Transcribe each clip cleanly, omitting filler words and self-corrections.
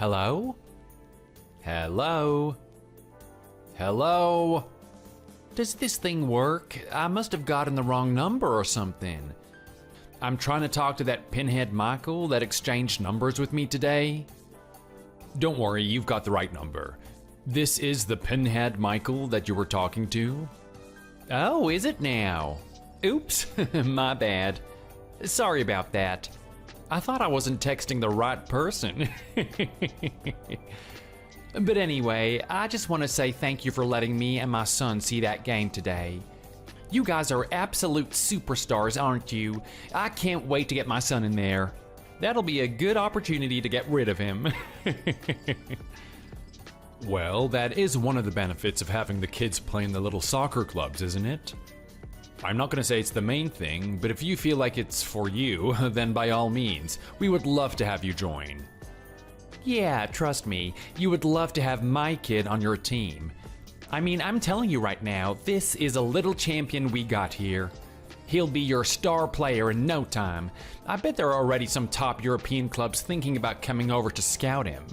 Hello? Hello? Hello? Does this thing work? I must have gotten the wrong number or something. I'm trying to talk to that pinhead Michael that exchanged numbers with me today. Don't worry, you've got the right number. This is the pinhead Michael that you were talking to? Oh, is it now? Oops, my bad. Sorry about that. I thought I wasn't texting the right person. But anyway, I just want to say thank you for letting me and my son see that game today. You guys are absolute superstars, aren't you? I can't wait to get my son in there. That'll be a good opportunity to get rid of him. Well, that is one of the benefits of having the kids play in the little soccer clubs, isn't it? I'm not going to say it's the main thing, but if you feel like it's for you, then by all means, we would love to have you join. Yeah, trust me, you would love to have my kid on your team. I mean, I'm telling you right now, this is a little champion we got here. He'll be your star player in no time. I bet there are already some top European clubs thinking about coming over to scout him.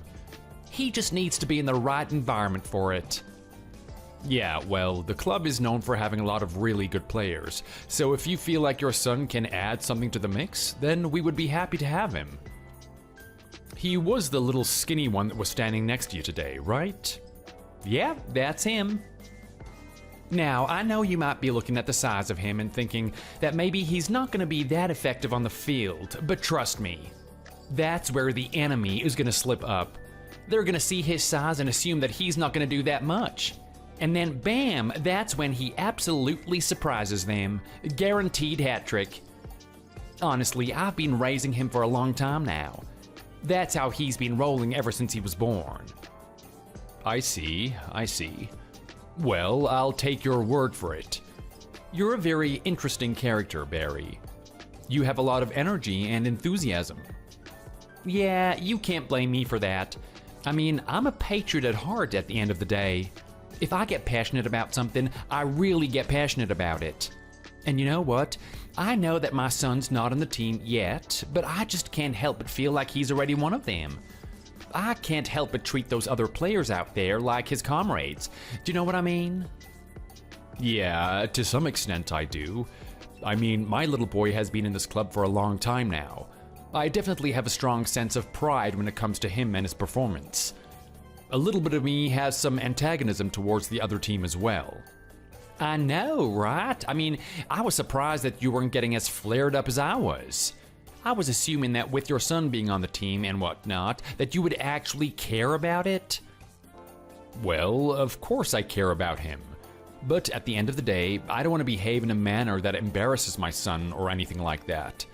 He just needs to be in the right environment for it. Yeah, well, the club is known for having a lot of really good players, so if you feel like your son can add something to the mix, then we would be happy to have him. He was the little skinny one that was standing next to you today, right? Yeah, that's him. Now, I know you might be looking at the size of him and thinking that maybe he's not going to be that effective on the field, but trust me, that's where the enemy is going to slip up. They're going to see his size and assume that he's not going to do that much. And then bam, that's when he absolutely surprises them. Guaranteed hat trick. Honestly, I've been raising him for a long time now. That's how he's been rolling ever since he was born. I see. Well, I'll take your word for it. You're a very interesting character, Barry. You have a lot of energy and enthusiasm. Yeah, you can't blame me for that. I mean, I'm a patriot at heart at the end of the day. If I get passionate about something, I really get passionate about it. And you know what? I know that my son's not on the team yet, but I just can't help but feel like he's already one of them. I can't help but treat those other players out there like his comrades. Do you know what I mean? Yeah, to some extent I do. I mean, my little boy has been in this club for a long time now. I definitely have a strong sense of pride when it comes to him and his performance. A little bit of me has some antagonism towards the other team as well. I know, right? I mean, I was surprised that you weren't getting as flared up as I was. I was assuming that with your son being on the team and whatnot, that you would actually care about it. Well, of course I care about him. But at the end of the day, I don't want to behave in a manner that embarrasses my son or anything like that.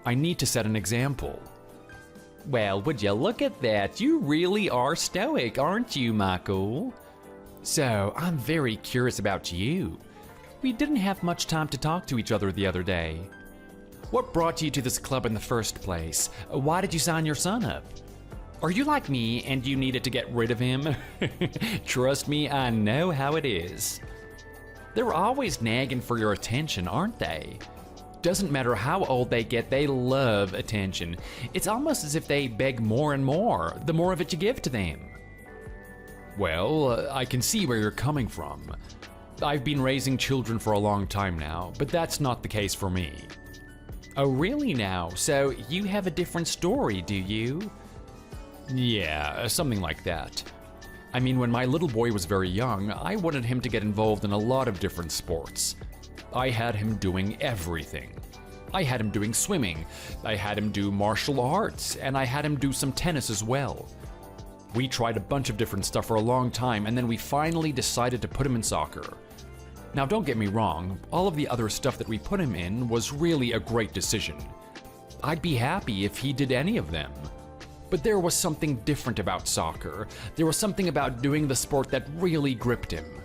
I need to set an example. Well, would you look at that? You really are stoic, aren't you, Michael? So, I'm very curious about you. We didn't have much time to talk to each other the other day. What brought you to this club in the first place? Why did you sign your son up? Are you like me and you needed to get rid of him? Trust me, I know how it is. They're always nagging for your attention, aren't they? Doesn't matter how old they get, they love attention. It's almost as if they beg more and more, the more of it you give to them. Well, I can see where you're coming from. I've been raising children for a long time now, but that's not the case for me. Oh, really now? So you have a different story, do you? Yeah, something like that. I mean, when my little boy was very young, I wanted him to get involved in a lot of different sports. I had him doing everything. I had him doing swimming, I had him do martial arts, and I had him do some tennis as well. We tried a bunch of different stuff for a long time, and then we finally decided to put him in soccer. Now don't get me wrong, all of the other stuff that we put him in was really a great decision. I'd be happy if he did any of them. But there was something different about soccer. There was something about doing the sport that really gripped him.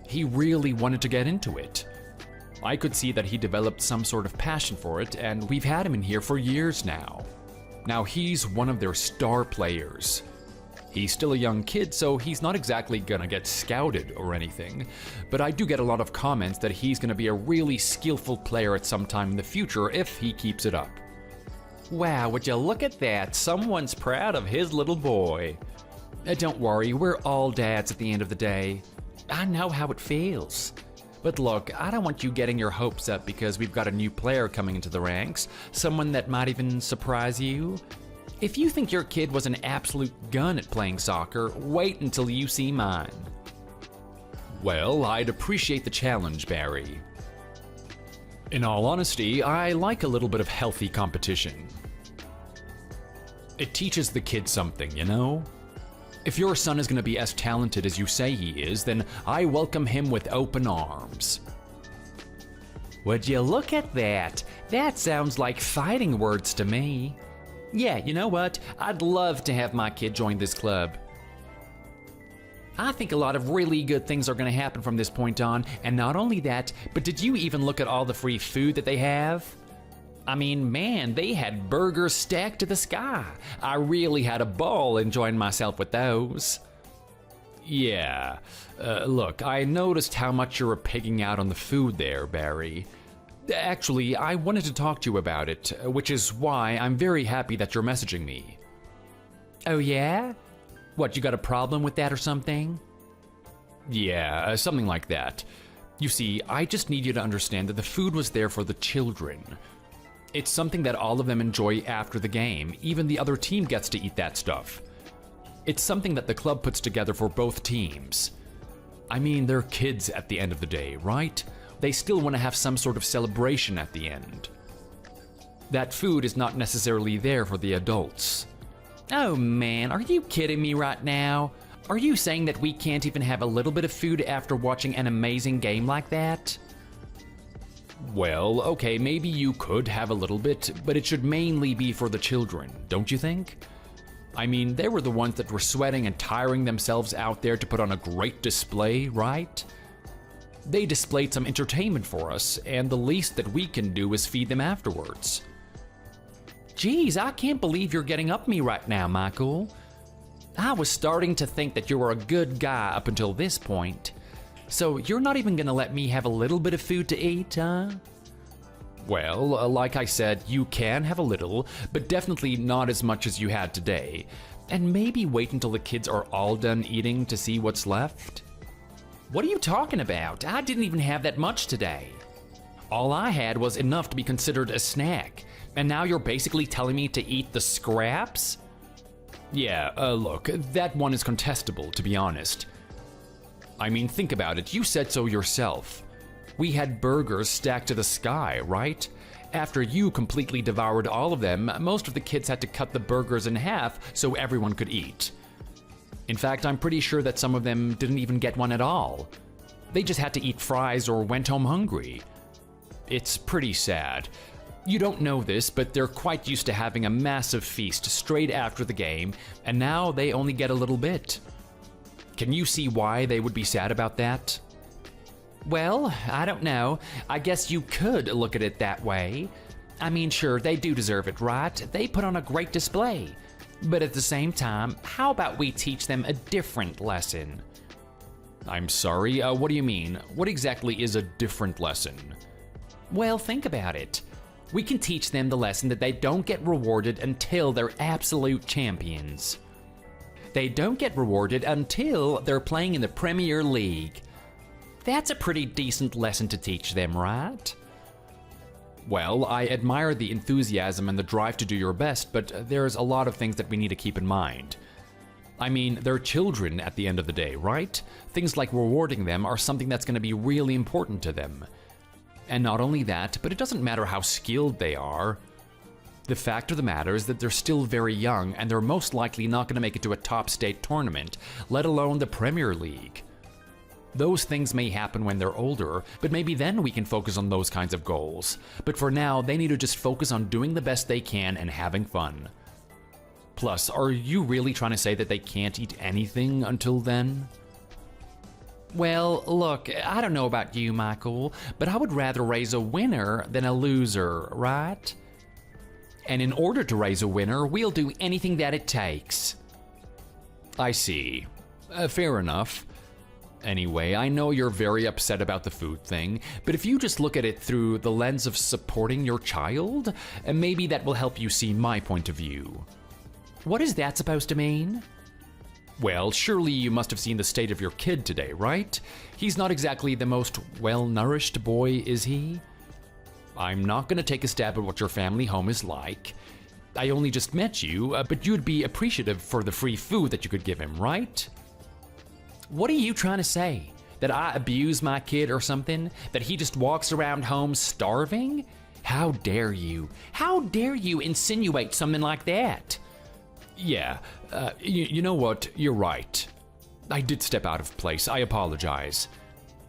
He really wanted to get into it. I could see that he developed some sort of passion for it, and we've had him in here for years now. Now he's one of their star players. He's still a young kid, so he's not exactly gonna get scouted or anything, but I do get a lot of comments that he's gonna be a really skillful player at some time in the future if he keeps it up. Wow, would you look at that? Someone's proud of his little boy. Don't worry, we're all dads at the end of the day. I know how it feels. But look, I don't want you getting your hopes up because we've got a new player coming into the ranks, someone that might even surprise you. If you think your kid was an absolute gun at playing soccer, wait until you see mine. Well, I'd appreciate the challenge, Barry. In all honesty, I like a little bit of healthy competition. It teaches the kid something, you know? If your son is going to be as talented as you say he is, then I welcome him with open arms. Would you look at that? That sounds like fighting words to me. Yeah, you know what? I'd love to have my kid join this club. I think a lot of really good things are going to happen from this point on, and not only that, but did you even look at all the free food that they have? I mean, man, they had burgers stacked to the sky. I really had a ball enjoying myself with those. Yeah, look, I noticed how much you were pigging out on the food there, Barry. Actually, I wanted to talk to you about it, which is why I'm very happy that you're messaging me. Oh yeah? What, you got a problem with that or something? Yeah, something like that. You see, I just need you to understand that the food was there for the children. It's something that all of them enjoy after the game. Even the other team gets to eat that stuff. It's something that the club puts together for both teams. I mean, they're kids at the end of the day, right? They still want to have some sort of celebration at the end. That food is not necessarily there for the adults. Oh man, are you kidding me right now? Are you saying that we can't even have a little bit of food after watching an amazing game like that? Well, okay, maybe you could have a little bit, but it should mainly be for the children, don't you think? I mean, they were the ones that were sweating and tiring themselves out there to put on a great display, right? They displayed some entertainment for us, and the least that we can do is feed them afterwards. Geez, I can't believe you're getting up me right now, Michael. I was starting to think that you were a good guy up until this point. So you're not even gonna let me have a little bit of food to eat, huh? Well, like I said, you can have a little, but definitely not as much as you had today. And maybe wait until the kids are all done eating to see what's left. What are you talking about? I didn't even have that much today. All I had was enough to be considered a snack. And now you're basically telling me to eat the scraps? Yeah, look, that one is contestable, to be honest. I mean, think about it, you said so yourself. We had burgers stacked to the sky, right? After you completely devoured all of them, most of the kids had to cut the burgers in half so everyone could eat. In fact, I'm pretty sure that some of them didn't even get one at all. They just had to eat fries or went home hungry. It's pretty sad. You don't know this, but they're quite used to having a massive feast straight after the game, and now they only get a little bit. Can you see why they would be sad about that? Well, I don't know. I guess you could look at it that way. I mean, sure, they do deserve it, right? They put on a great display. But at the same time, how about we teach them a different lesson? I'm sorry, what do you mean? What exactly is a different lesson? Well, think about it. We can teach them the lesson that they don't get rewarded until they're absolute champions. They don't get rewarded until they're playing in the Premier League. That's a pretty decent lesson to teach them, right? Well, I admire the enthusiasm and the drive to do your best, but there's a lot of things that we need to keep in mind. I mean, they're children at the end of the day, right? Things like rewarding them are something that's going to be really important to them. And not only that, but it doesn't matter how skilled they are. The fact of the matter is that they're still very young, and they're most likely not going to make it to a top state tournament, let alone the Premier League. Those things may happen when they're older, but maybe then we can focus on those kinds of goals. But for now, they need to just focus on doing the best they can and having fun. Plus, are you really trying to say that they can't eat anything until then? Well, look, I don't know about you, Michael, but I would rather raise a winner than a loser, right? And in order to raise a winner, we'll do anything that it takes. I see. Fair enough. Anyway, I know you're very upset about the food thing, but if you just look at it through the lens of supporting your child, maybe that will help you see my point of view. What is that supposed to mean? Well, surely you must have seen the state of your kid today, right? He's not exactly the most well-nourished boy, is he? I'm not going to take a stab at what your family home is like. I only just met you, but you'd be appreciative for the free food that you could give him, right? What are you trying to say? That I abuse my kid or something? That he just walks around home starving? How dare you? How dare you insinuate something like that? Yeah, you know what? You're right. I did step out of place. I apologize.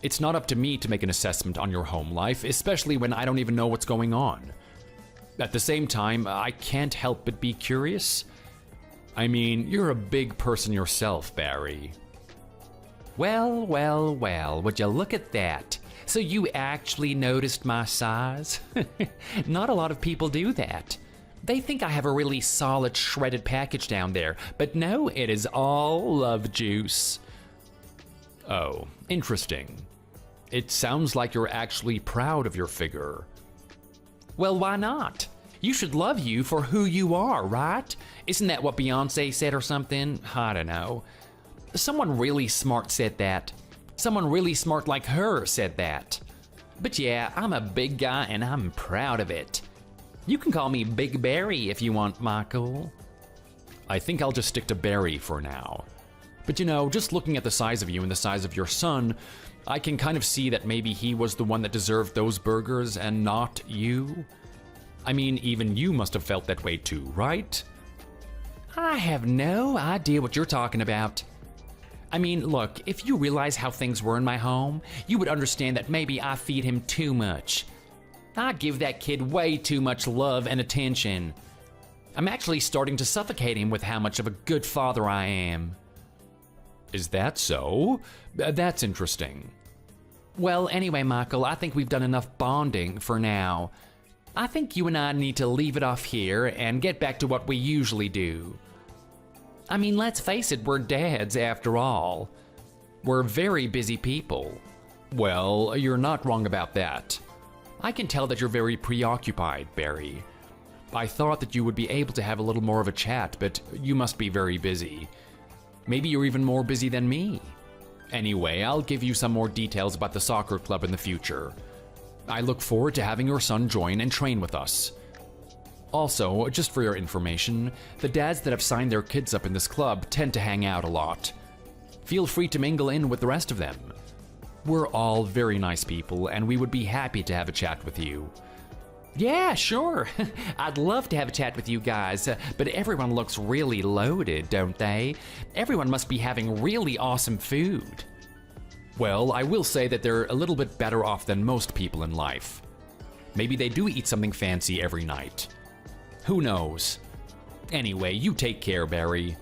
It's not up to me to make an assessment on your home life, especially when I don't even know what's going on. At the same time, I can't help but be curious. I mean, you're a big person yourself, Barry. Well, well, well, would you look at that? So you actually noticed my size? Not a lot of people do that. They think I have a really solid shredded package down there, but no, it is all love juice. Oh, interesting. It sounds like you're actually proud of your figure. Well, why not? You should love you for who you are, right? Isn't that what Beyonce said or something? I don't know. Someone really smart said that. Someone really smart like her said that. But yeah, I'm a big guy and I'm proud of it. You can call me Big Barry if you want, Michael. I think I'll just stick to Barry for now. But you know, just looking at the size of you and the size of your son, I can kind of see that maybe he was the one that deserved those burgers and not you. I mean, even you must have felt that way too, right? I have no idea what you're talking about. I mean, look, if you realize how things were in my home, you would understand that maybe I feed him too much. I give that kid way too much love and attention. I'm actually starting to suffocate him with how much of a good father I am. Is that so? That's interesting. Well, anyway, Michael, I think we've done enough bonding for now. I think you and I need to leave it off here and get back to what we usually do. I mean, let's face it, we're dads after all. We're very busy people. Well, you're not wrong about that. I can tell that you're very preoccupied, Barry. I thought that you would be able to have a little more of a chat, but you must be very busy. Maybe you're even more busy than me. Anyway, I'll give you some more details about the soccer club in the future. I look forward to having your son join and train with us. Also, just for your information, the dads that have signed their kids up in this club tend to hang out a lot. Feel free to mingle in with the rest of them. We're all very nice people, and we would be happy to have a chat with you. Yeah, sure. I'd love to have a chat with you guys, but everyone looks really loaded, don't they? Everyone must be having really awesome food. Well, I will say that they're a little bit better off than most people in life. Maybe they do eat something fancy every night. Who knows? Anyway, you take care, Barry.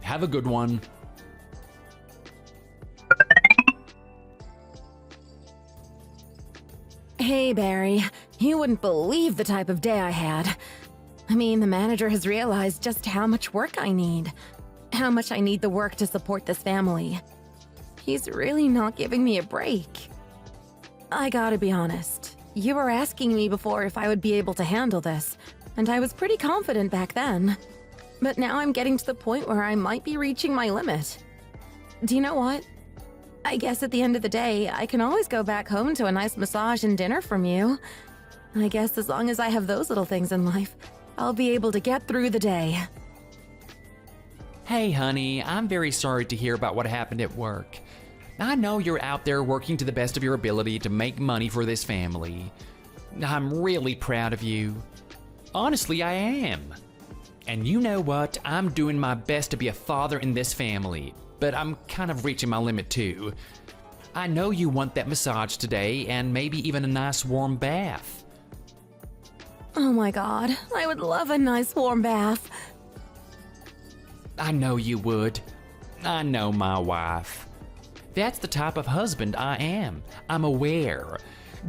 Have a good one. Hey, Barry. You wouldn't believe the type of day I had. I mean, the manager has realized just how much work I need. How much I need the work to support this family. He's really not giving me a break. I gotta be honest. You were asking me before if I would be able to handle this, and I was pretty confident back then. But now I'm getting to the point where I might be reaching my limit. Do you know what? I guess at the end of the day, I can always go back home to a nice massage and dinner from you. I guess as long as I have those little things in life, I'll be able to get through the day. Hey, honey, I'm very sorry to hear about what happened at work. I know you're out there working to the best of your ability to make money for this family. I'm really proud of you. Honestly, I am. And you know what? I'm doing my best to be a father in this family, but I'm kind of reaching my limit too. I know you want that massage today and maybe even a nice warm bath. Oh my god, I would love a nice warm bath. I know you would. I know my wife. That's the type of husband I am. I'm aware.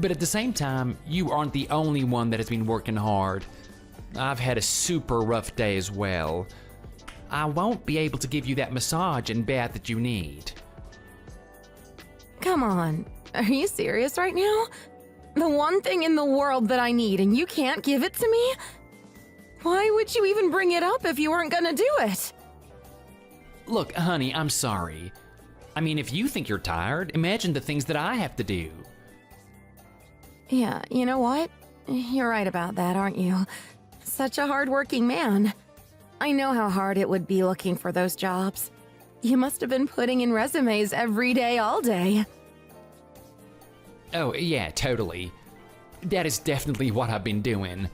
But at the same time, you aren't the only one that has been working hard. I've had a super rough day as well. I won't be able to give you that massage and bath that you need. Come on, are you serious right now? The one thing in the world that I need and you can't give it to me? Why would you even bring it up if you weren't gonna do it? Look, honey, I'm sorry. I mean, if you think you're tired, imagine the things that I have to do. Yeah, you know what? You're right about that, aren't you? Such a hardworking man. I know how hard it would be looking for those jobs. You must have been putting in resumes every day, all day. Oh, yeah, totally. That is definitely what I've been doing.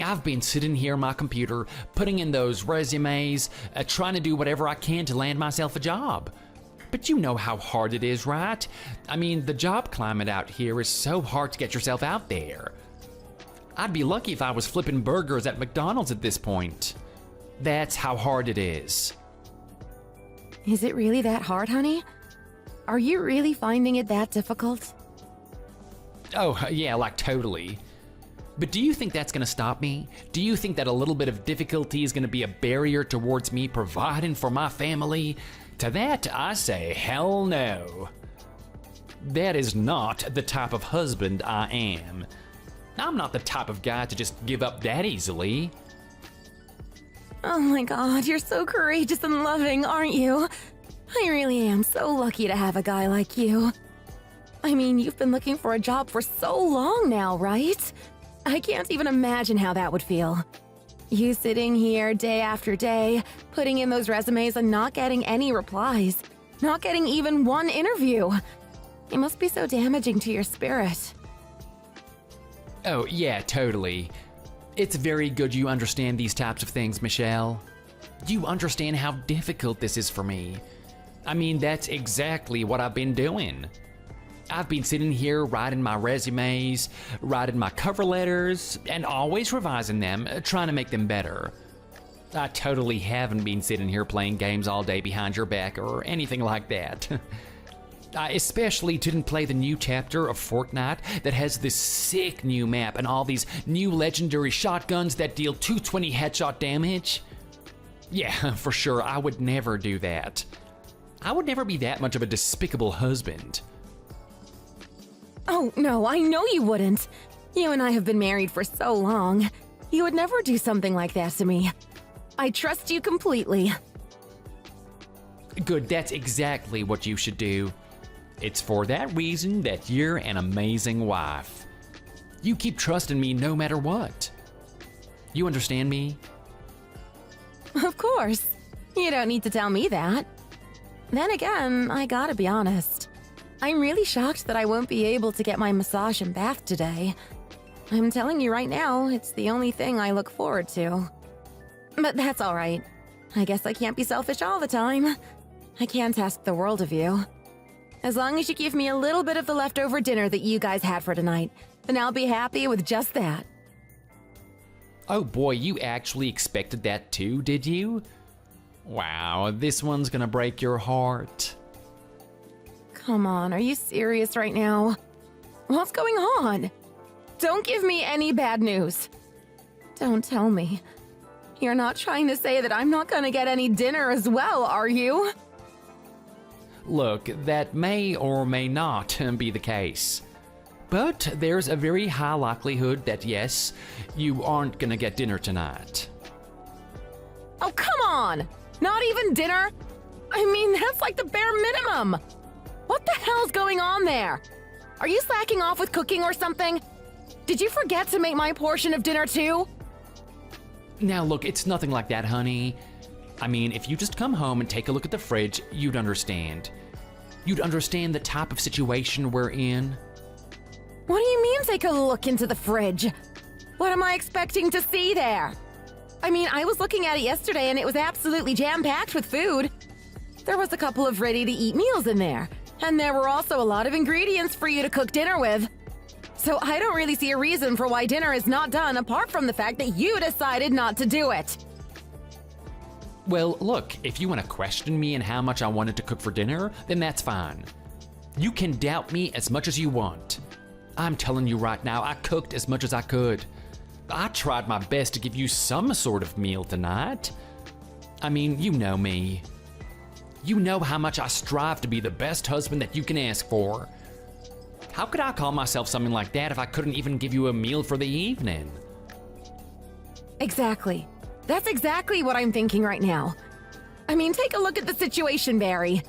I've been sitting here on my computer, putting in those resumes, trying to do whatever I can to land myself a job. But you know how hard it is, right? I mean, the job climate out here is so hard to get yourself out there. I'd be lucky if I was flipping burgers at McDonald's at this point. That's how hard it is. Is it really that hard, honey? Are you really finding it that difficult? Oh, yeah, like totally. But do you think that's gonna stop me? Do you think that a little bit of difficulty is gonna be a barrier towards me providing for my family? To that, I say hell no. That is not the type of husband I am. I'm not the type of guy to just give up that easily. Oh my god, you're so courageous and loving, aren't you? I really am so lucky to have a guy like you. I mean, you've been looking for a job for so long now, right? I can't even imagine how that would feel. You sitting here day after day, putting in those resumes and not getting any replies. Not getting even one interview. It must be so damaging to your spirit. Oh, yeah, totally. It's very good you understand these types of things, Michelle. You understand how difficult this is for me. I mean, that's exactly what I've been doing. I've been sitting here writing my resumes, writing my cover letters, and always revising them, trying to make them better. I totally haven't been sitting here playing games all day behind your back or anything like that. I especially didn't play the new chapter of Fortnite that has this sick new map and all these new legendary shotguns that deal 220 headshot damage. Yeah, for sure, I would never do that. I would never be that much of a despicable husband. Oh, no, I know you wouldn't. You and I have been married for so long. You would never do something like that to me. I trust you completely. Good, that's exactly what you should do. It's for that reason that you're an amazing wife. You keep trusting me no matter what. You understand me? Of course. You don't need to tell me that. Then again, I gotta be honest. I'm really shocked that I won't be able to get my massage and bath today. I'm telling you right now, it's the only thing I look forward to. But that's all right. I guess I can't be selfish all the time. I can't ask the world of you. As long as you give me a little bit of the leftover dinner that you guys had for tonight, then I'll be happy with just that. Oh boy, you actually expected that too, did you? Wow, this one's gonna break your heart. Come on, are you serious right now? What's going on? Don't give me any bad news. Don't tell me. You're not trying to say that I'm not gonna get any dinner as well, are you? Look, that may or may not be the case. But there's a very high likelihood that yes, you aren't gonna get dinner tonight. Oh, come on! Not even dinner? I mean, that's like the bare minimum! What the hell's going on there? Are you slacking off with cooking or something? Did you forget to make my portion of dinner too? Now look, it's nothing like that, honey. I mean, if you just come home and take a look at the fridge, you'd understand. You'd understand the type of situation we're in. What do you mean take a look into the fridge? What am I expecting to see there? I mean, I was looking at it yesterday and it was absolutely jam-packed with food. There was a couple of ready-to-eat meals in there, and there were also a lot of ingredients for you to cook dinner with. So I don't really see a reason for why dinner is not done apart from the fact that you decided not to do it. Well, look, if you want to question me and how much I wanted to cook for dinner, then that's fine. You can doubt me as much as you want. I'm telling you right now, I cooked as much as I could. I tried my best to give you some sort of meal tonight. I mean, you know me. You know how much I strive to be the best husband that you can ask for. How could I call myself something like that if I couldn't even give you a meal for the evening? Exactly. That's exactly what I'm thinking right now. I mean, take a look at the situation, Barry.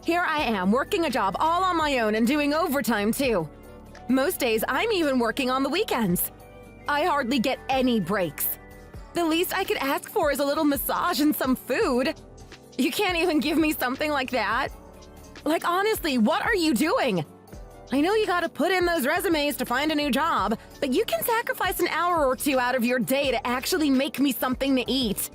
Here I am, working a job all on my own and doing overtime too. Most days, I'm even working on the weekends. I hardly get any breaks. The least I could ask for is a little massage and some food. You can't even give me something like that? Like, honestly, what are you doing? I know you gotta put in those resumes to find a new job, but you can sacrifice an hour or two out of your day to actually make me something to eat.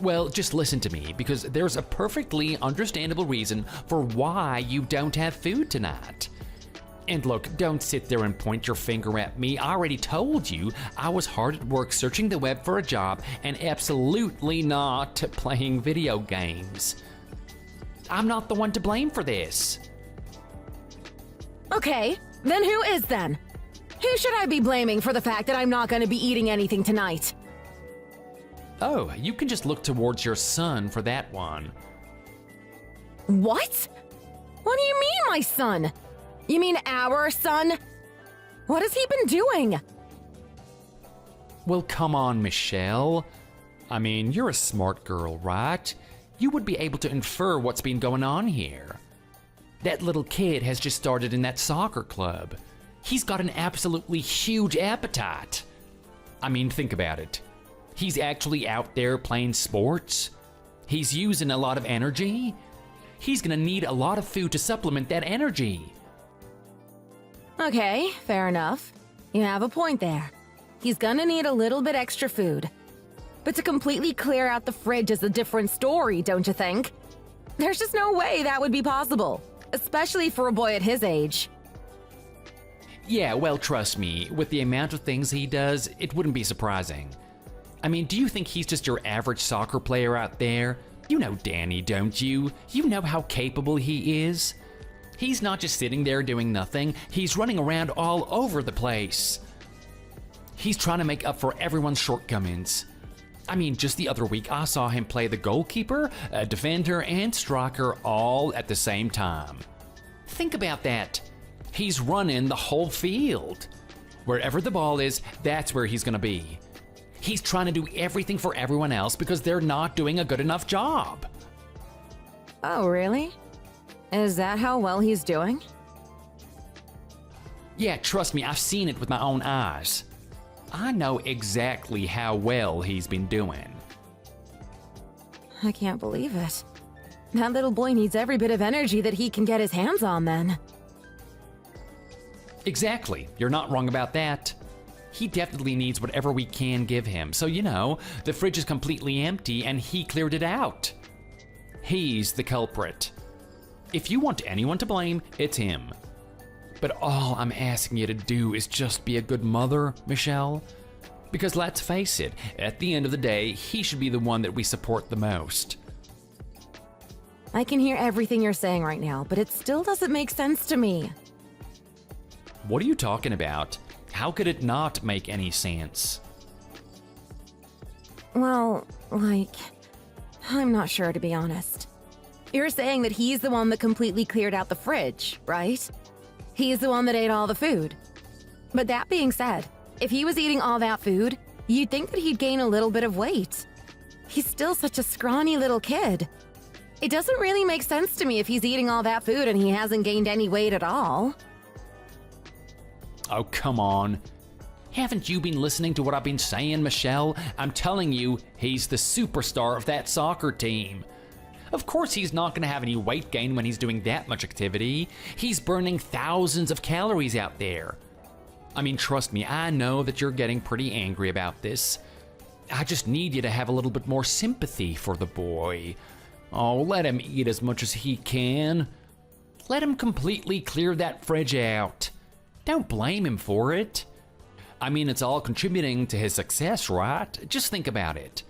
Well, just listen to me, because there's a perfectly understandable reason for why you don't have food tonight. And look, don't sit there and point your finger at me. I already told you I was hard at work searching the web for a job and absolutely not playing video games. I'm not the one to blame for this. Okay, then who is then? Who should I be blaming for the fact that I'm not gonna be eating anything tonight? Oh, you can just look towards your son for that one. What? What do you mean, my son? You mean our son? What has he been doing? Well, come on, Michelle. I mean, you're a smart girl, right? You would be able to infer what's been going on here. That little kid has just started in that soccer club. He's got an absolutely huge appetite. I mean, think about it. He's actually out there playing sports. He's using a lot of energy. He's gonna need a lot of food to supplement that energy. Okay, fair enough. You have a point there. He's gonna need a little bit extra food. But to completely clear out the fridge is a different story, don't you think? There's just no way that would be possible, especially for a boy at his age. Yeah, well, trust me, with the amount of things he does, it wouldn't be surprising. I mean, do you think he's just your average soccer player out there? You know Danny, don't you? You know how capable he is. He's not just sitting there doing nothing, he's running around all over the place. He's trying to make up for everyone's shortcomings. I mean, just the other week I saw him play the goalkeeper, a defender, and striker all at the same time. Think about that. He's running the whole field. Wherever the ball is, that's where he's gonna be. He's trying to do everything for everyone else because they're not doing a good enough job. Oh, really? Is that how well he's doing? Yeah, trust me, I've seen it with my own eyes. I know exactly how well he's been doing. I can't believe it. That little boy needs every bit of energy that he can get his hands on then. Exactly, you're not wrong about that. He definitely needs whatever we can give him, so you know, the fridge is completely empty and he cleared it out. He's the culprit. If you want anyone to blame, it's him. But all I'm asking you to do is just be a good mother, Michelle. Because let's face it, at the end of the day, he should be the one that we support the most. I can hear everything you're saying right now, but it still doesn't make sense to me. What are you talking about? How could it not make any sense? Well, I'm not sure, to be honest. You're saying that he's the one that completely cleared out the fridge, right? He's the one that ate all the food. But that being said, if he was eating all that food, you'd think that he'd gain a little bit of weight. He's still such a scrawny little kid. It doesn't really make sense to me if he's eating all that food and he hasn't gained any weight at all. Oh, come on. Haven't you been listening to what I've been saying, Michelle? I'm telling you, he's the superstar of that soccer team. Of course he's not going to have any weight gain when he's doing that much activity. He's burning thousands of calories out there. I mean, trust me, I know that you're getting pretty angry about this. I just need you to have a little bit more sympathy for the boy. Oh, let him eat as much as he can. Let him completely clear that fridge out. Don't blame him for it. I mean, it's all contributing to his success, right? Just think about it.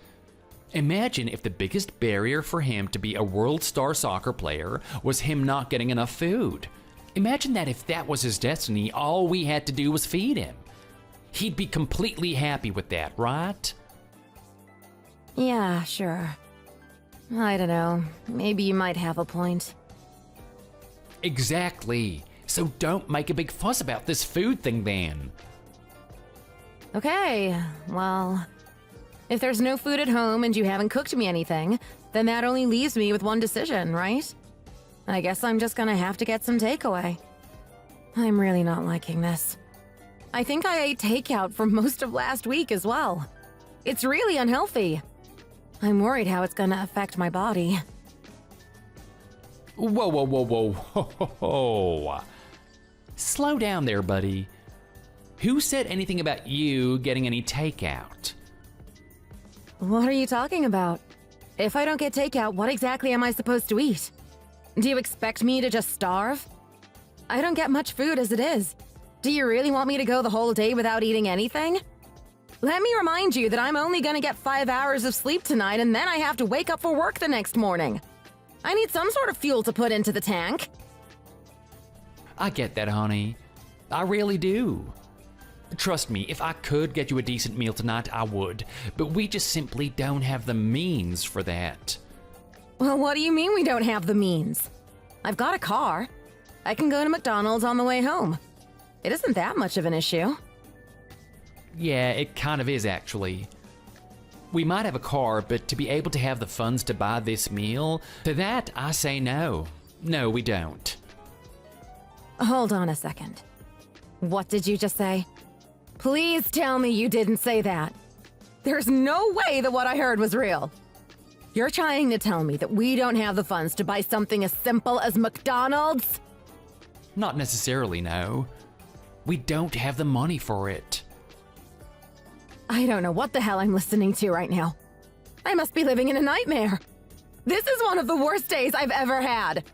Imagine if the biggest barrier for him to be a world star soccer player was him not getting enough food. Imagine that if that was his destiny, all we had to do was feed him. He'd be completely happy with that, right? Yeah, sure. I don't know. Maybe you might have a point. Exactly. So don't make a big fuss about this food thing then. Okay, well, if there's no food at home and you haven't cooked me anything, then that only leaves me with one decision, right? I guess I'm just gonna have to get some takeaway. I'm really not liking this. I think I ate takeout for most of last week as well. It's really unhealthy. I'm worried how it's gonna affect my body. Whoa, whoa, whoa, whoa, ho, ho, ho. Slow down there, buddy. Who said anything about you getting any takeout? What are you talking about? If I don't get takeout, what exactly am I supposed to eat? Do you expect me to just starve? I don't get much food as it is. Do you really want me to go the whole day without eating anything? Let me remind you that I'm only gonna get 5 hours of sleep tonight and then I have to wake up for work the next morning. I need some sort of fuel to put into the tank. I get that, honey. I really do. Trust me, if I could get you a decent meal tonight, I would. But we just simply don't have the means for that. Well, what do you mean we don't have the means? I've got a car. I can go to McDonald's on the way home. It isn't that much of an issue. Yeah, it kind of is, actually. We might have a car, but to be able to have the funds to buy this meal, to that I say no. No, we don't. Hold on a second. What did you just say? Please tell me you didn't say that. There's no way that what I heard was real. You're trying to tell me that we don't have the funds to buy something as simple as McDonald's? Not necessarily, no. We don't have the money for it. I don't know what the hell I'm listening to right now. I must be living in a nightmare. This is one of the worst days I've ever had.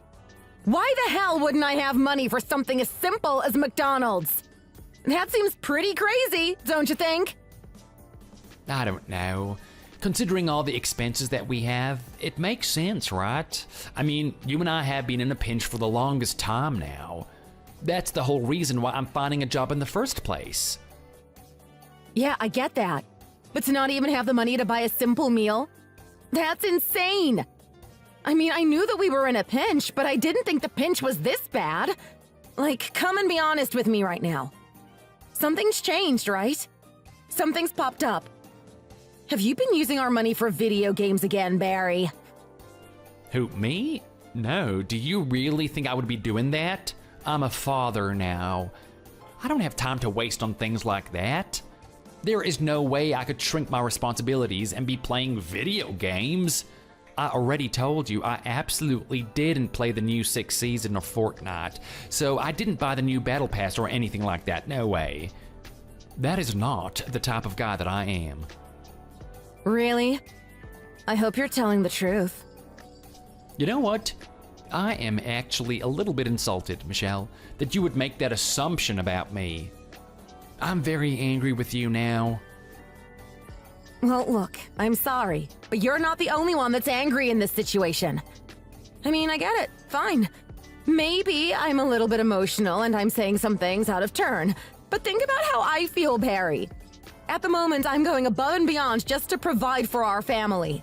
Why the hell wouldn't I have money for something as simple as McDonald's? That seems pretty crazy, don't you think? I don't know. Considering all the expenses that we have, it makes sense, right? I mean, you and I have been in a pinch for the longest time now. That's the whole reason why I'm finding a job in the first place. Yeah, I get that. But to not even have the money to buy a simple meal? That's insane! I mean, I knew that we were in a pinch, but I didn't think the pinch was this bad. Like, come and be honest with me right now. Something's changed, right? Something's popped up. Have you been using our money for video games again, Barry? Who, me? No, do you really think I would be doing that? I'm a father now. I don't have time to waste on things like that. There is no way I could shrink my responsibilities and be playing video games. I already told you I absolutely didn't play the new 6th season of Fortnite, so I didn't buy the new Battle Pass or anything like that, no way. That is not the type of guy that I am. Really? I hope you're telling the truth. You know what? I am actually a little bit insulted, Michelle, that you would make that assumption about me. I'm very angry with you now. Well, look, I'm sorry, but you're not the only one that's angry in this situation. I mean, I get it. Fine. Maybe I'm a little bit emotional and I'm saying some things out of turn, but think about how I feel, Barry. At the moment, I'm going above and beyond just to provide for our family.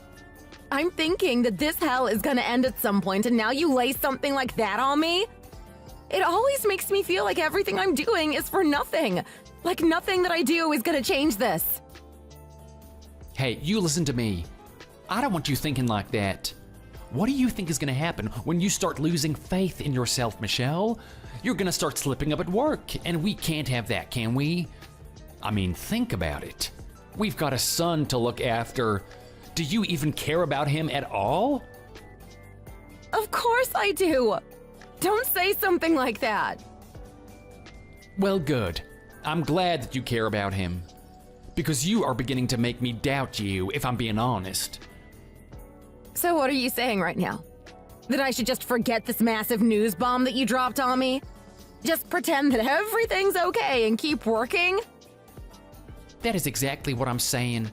I'm thinking that this hell is gonna end at some point, and now you lay something like that on me? It always makes me feel like everything I'm doing is for nothing. Like nothing that I do is gonna change this. Hey, you listen to me. I don't want you thinking like that. What do you think is gonna happen when you start losing faith in yourself, Michelle? You're gonna start slipping up at work, and we can't have that, can we? I mean, think about it. We've got a son to look after. Do you even care about him at all? Of course I do. Don't say something like that. Well, good. I'm glad that you care about him. Because you are beginning to make me doubt you, if I'm being honest. So what are you saying right now? That I should just forget this massive news bomb that you dropped on me? Just pretend that everything's okay and keep working? That is exactly what I'm saying.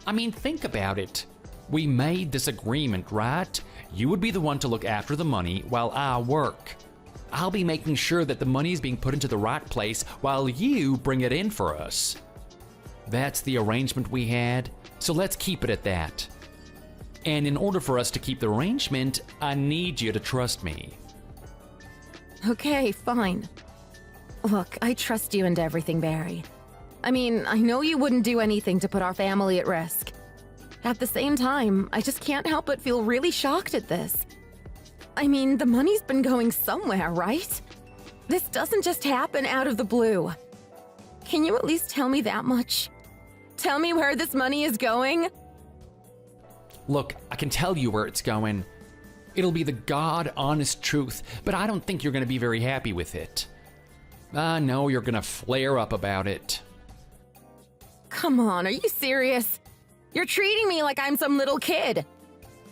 I mean, think about it. We made this agreement, right? You would be the one to look after the money while I work. I'll be making sure that the money is being put into the right place while you bring it in for us. That's the arrangement we had, so let's keep it at that. And in order for us to keep the arrangement, I need you to trust me. Okay, fine. Look, I trust you and everything, Barry. I mean, I know you wouldn't do anything to put our family at risk. At the same time, I just can't help but feel really shocked at this. I mean, the money's been going somewhere, right? This doesn't just happen out of the blue. Can you at least tell me that much? Tell me where this money is going? Look, I can tell you where it's going. It'll be the God-honest truth, but I don't think you're going to be very happy with it. I know you're going to flare up about it. Come on, are you serious? You're treating me like I'm some little kid.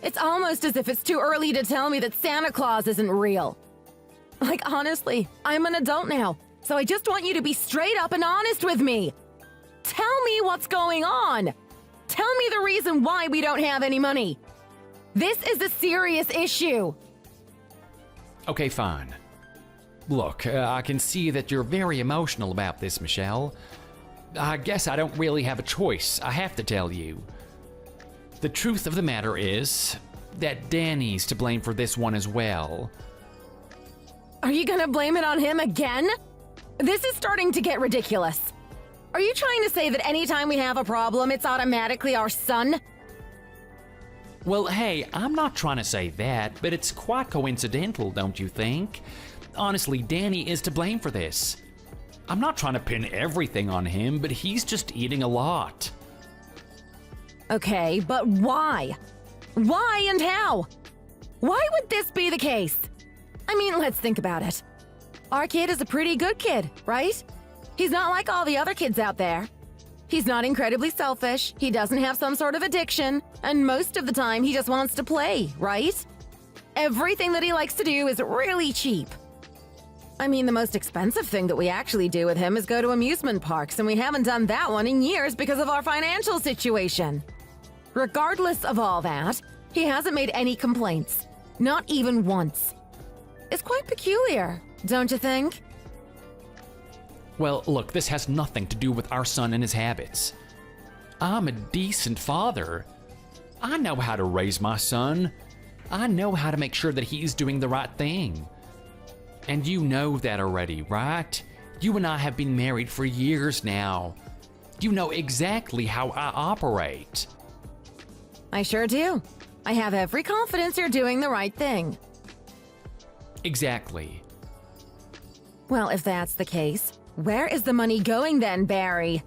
It's almost as if it's too early to tell me that Santa Claus isn't real. Like, honestly, I'm an adult now, so I just want you to be straight up and honest with me. Tell me what's going on. Tell me the reason why we don't have any money. This is a serious issue. Okay, fine. Look, I can see that you're very emotional about this, Michelle. I guess I don't really have a choice. I have to tell you. The truth of the matter is that Danny's to blame for this one as well. Are you gonna blame it on him again? This is starting to get ridiculous. Are you trying to say that anytime we have a problem, it's automatically our son? Well, hey, I'm not trying to say that, but it's quite coincidental, don't you think? Honestly, Danny is to blame for this. I'm not trying to pin everything on him, but he's just eating a lot. Okay, but why? Why and how? Why would this be the case? I mean, let's think about it. Our kid is a pretty good kid, right? He's not like all the other kids out there. He's not incredibly selfish, he doesn't have some sort of addiction, and most of the time he just wants to play, right? Everything that he likes to do is really cheap. I mean, the most expensive thing that we actually do with him is go to amusement parks, and we haven't done that one in years because of our financial situation. Regardless of all that, he hasn't made any complaints. Not even once. It's quite peculiar, don't you think? Well, look, this has nothing to do with our son and his habits. I'm a decent father. I know how to raise my son. I know how to make sure that he's doing the right thing. And you know that already, right? You and I have been married for years now. You know exactly how I operate. I sure do. I have every confidence you're doing the right thing. Exactly. Well, if that's the case, where is the money going then, Barry?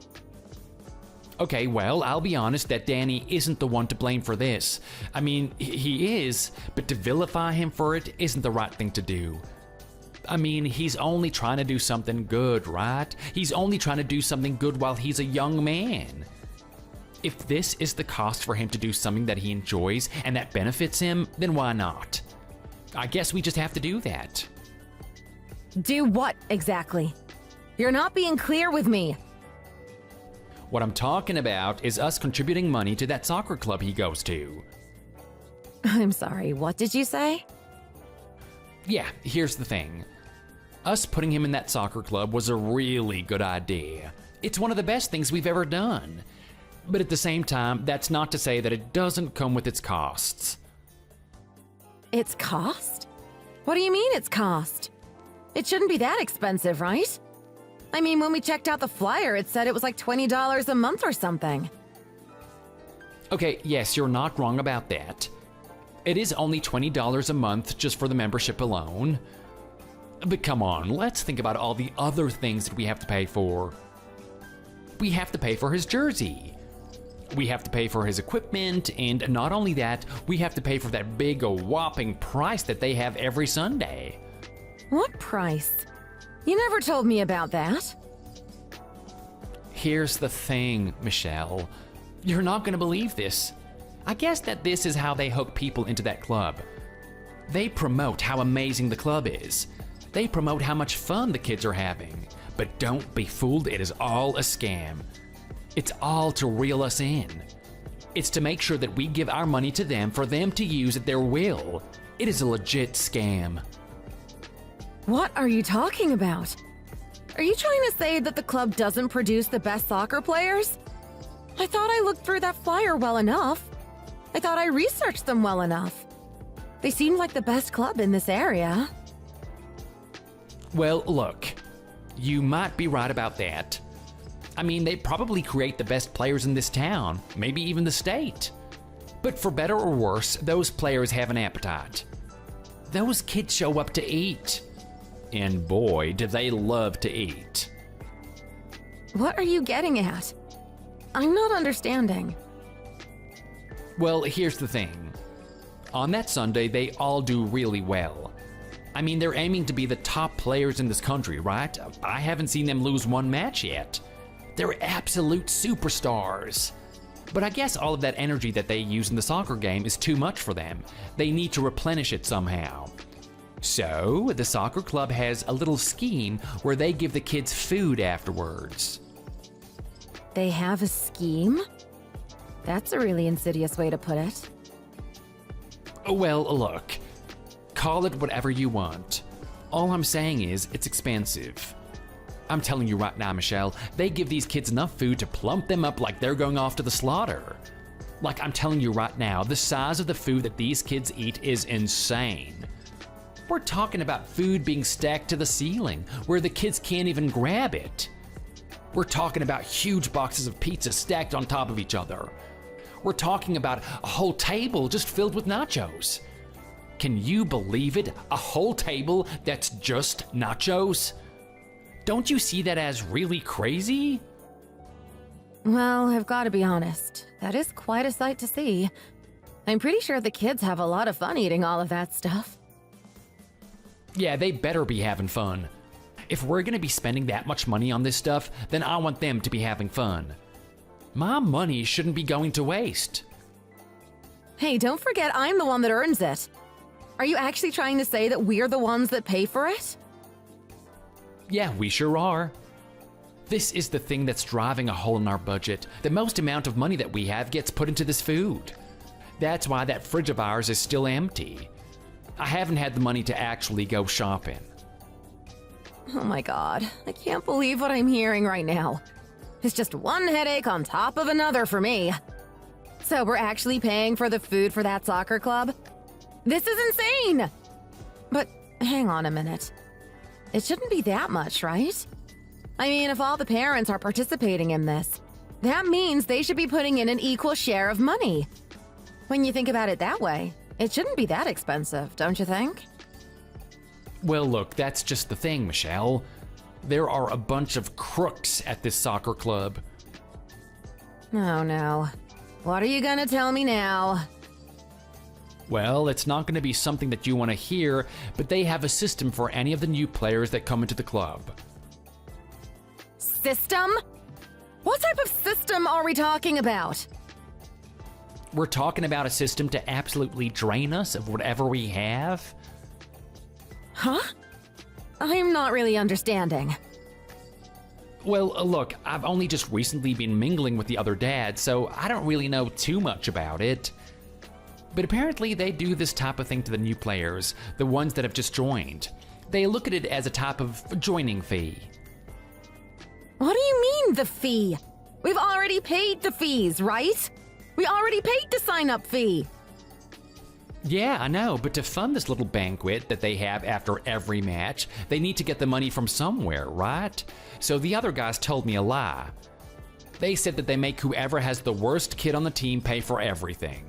Okay, well, I'll be honest that Danny isn't the one to blame for this. I mean, he is, but to vilify him for it isn't the right thing to do. I mean, he's only trying to do something good, right? He's only trying to do something good while he's a young man. If this is the cost for him to do something that he enjoys and that benefits him, then why not? I guess we just have to do that. Do what exactly? You're not being clear with me. What I'm talking about is us contributing money to that soccer club he goes to. I'm sorry, what did you say? Yeah, here's the thing. Us putting him in that soccer club was a really good idea. It's one of the best things we've ever done. But at the same time, that's not to say that it doesn't come with its costs. Its cost? What do you mean its cost? It shouldn't be that expensive, right? I mean, when we checked out the flyer, it said it was like $20 a month or something. Okay, yes, you're not wrong about that. It is only $20 a month just for the membership alone. But come on, let's think about all the other things that we have to pay for. We have to pay for his jersey. We have to pay for his equipment, and not only that, we have to pay for that big whopping price that they have every Sunday. What price? You never told me about that. Here's the thing, Michelle. You're not gonna believe this. I guess that this is how they hook people into that club. They promote how amazing the club is. They promote how much fun the kids are having. But don't be fooled, it is all a scam. It's all to reel us in. It's to make sure that we give our money to them for them to use at their will. It is a legit scam. What are you talking about? Are you trying to say that the club doesn't produce the best soccer players? I thought I looked through that flyer well enough. I thought I researched them well enough. They seemed like the best club in this area. Well, look, you might be right about that. I mean, they probably create the best players in this town, maybe even the state. But for better or worse, those players have an appetite. Those kids show up to eat. And boy, do they love to eat. What are you getting at? I'm not understanding. Well, here's the thing. On that Sunday, they all do really well. I mean, they're aiming to be the top players in this country, right? I haven't seen them lose one match yet. They're absolute superstars. But I guess all of that energy that they use in the soccer game is too much for them. They need to replenish it somehow. So, the soccer club has a little scheme where they give the kids food afterwards. They have a scheme? That's a really insidious way to put it. Well, look, call it whatever you want. All I'm saying is it's expensive. I'm telling you right now, Michelle, they give these kids enough food to plump them up like they're going off to the slaughter. Like I'm telling you right now, the size of the food that these kids eat is insane. We're talking about food being stacked to the ceiling, where the kids can't even grab it. We're talking about huge boxes of pizza stacked on top of each other. We're talking about a whole table just filled with nachos. Can you believe it? A whole table that's just nachos? Don't you see that as really crazy? Well, I've got to be honest. That is quite a sight to see. I'm pretty sure the kids have a lot of fun eating all of that stuff. Yeah, they better be having fun. If we're gonna be spending that much money on this stuff, then I want them to be having fun. My money shouldn't be going to waste. Hey, don't forget I'm the one that earns it. Are you actually trying to say that we're the ones that pay for it? Yeah, we sure are. This is the thing that's driving a hole in our budget. The most amount of money that we have gets put into this food. That's why that fridge of ours is still empty. I haven't had the money to actually go shopping. Oh my god, I can't believe what I'm hearing right now. It's just one headache on top of another for me. So we're actually paying for the food for that soccer club? This is insane! But hang on a minute. It shouldn't be that much, right? I mean, if all the parents are participating in this, that means they should be putting in an equal share of money. When you think about it that way, it shouldn't be that expensive, don't you think? Well, look, that's just the thing, Michelle. There are a bunch of crooks at this soccer club. Oh no. What are you gonna tell me now? Well, it's not going to be something that you want to hear, but they have a system for any of the new players that come into the club. System? What type of system are we talking about? We're talking about a system to absolutely drain us of whatever we have. Huh? I'm not really understanding. Well, look, I've only just recently been mingling with the other dads, so I don't really know too much about it. But apparently they do this type of thing to the new players, the ones that have just joined. They look at it as a type of joining fee. What do you mean, the fee? We've already paid the fees, right? We already paid the sign-up fee. Yeah, I know, but to fund this little banquet that they have after every match, they need to get the money from somewhere, right? So the other guys told me a lie. They said that they make whoever has the worst kid on the team pay for everything.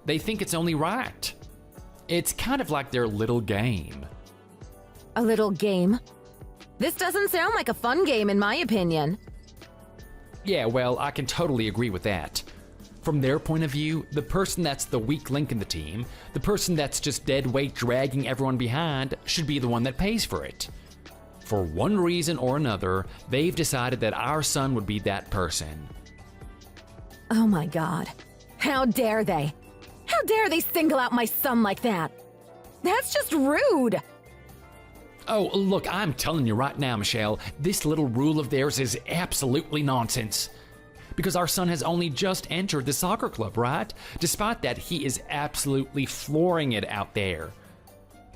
They think it's only right. It's kind of like their little game. A little game? This doesn't sound like a fun game in my opinion. Yeah, well, I can totally agree with that. From their point of view, the person that's the weak link in the team, the person that's just dead weight dragging everyone behind, should be the one that pays for it. For one reason or another, they've decided that our son would be that person. Oh my god. How dare they? How dare they single out my son like that? That's just rude. Oh, look, I'm telling you right now, Michelle, this little rule of theirs is absolutely nonsense. Because our son has only just entered the soccer club, right? Despite that, he is absolutely flooring it out there.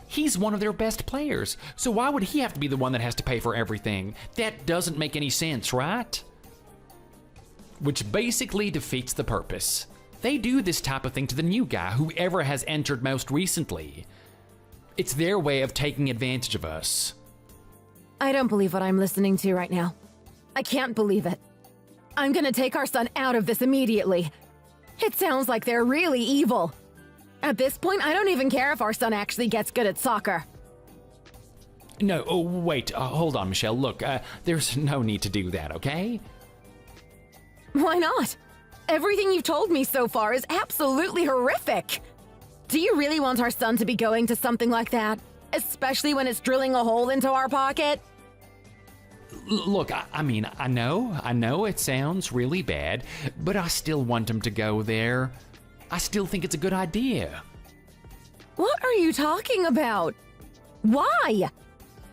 He's one of their best players, so why would he have to be the one that has to pay for everything? That doesn't make any sense, right? Which basically defeats the purpose. They do this type of thing to the new guy, whoever has entered most recently. It's their way of taking advantage of us. I don't believe what I'm listening to right now. I can't believe it. I'm gonna take our son out of this immediately. It sounds like they're really evil. At this point, I don't even care if our son actually gets good at soccer. No, oh, wait, hold on, Michelle. Look, there's no need to do that, okay? Why not? Everything you've told me so far is absolutely horrific. Do you really want our son to be going to something like that? Especially when it's drilling a hole into our pocket? Look, I mean, I know it sounds really bad, but I still want him to go there. I still think it's a good idea. What are you talking about? Why?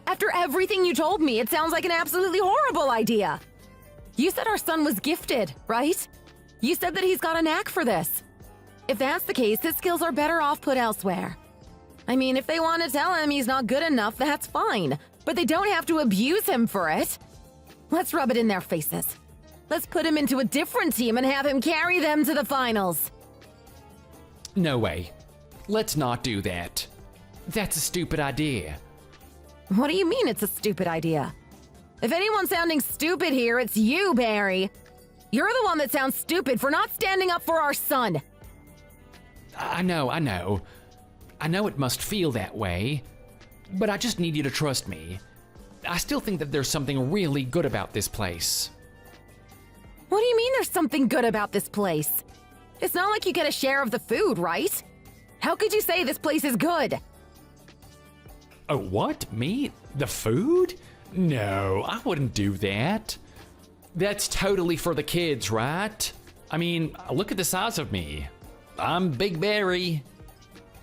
After everything you told me, it sounds like an absolutely horrible idea. You said our son was gifted, right? You said that he's got a knack for this. If that's the case, his skills are better off put elsewhere. I mean, if they want to tell him he's not good enough, that's fine. But they don't have to abuse him for it. Let's rub it in their faces. Let's put him into a different team and have him carry them to the finals. No way. Let's not do that. That's a stupid idea. What do you mean it's a stupid idea? If anyone's sounding stupid here, it's you, Barry. You're the one that sounds stupid for not standing up for our son. I know. I know it must feel that way, but I just need you to trust me. I still think that there's something really good about this place. What do you mean there's something good about this place? It's not like you get a share of the food, right? How could you say this place is good? Oh, what? Me? The food? No, I wouldn't do that. That's totally for the kids, right? I mean, look at the size of me. I'm Big Barry.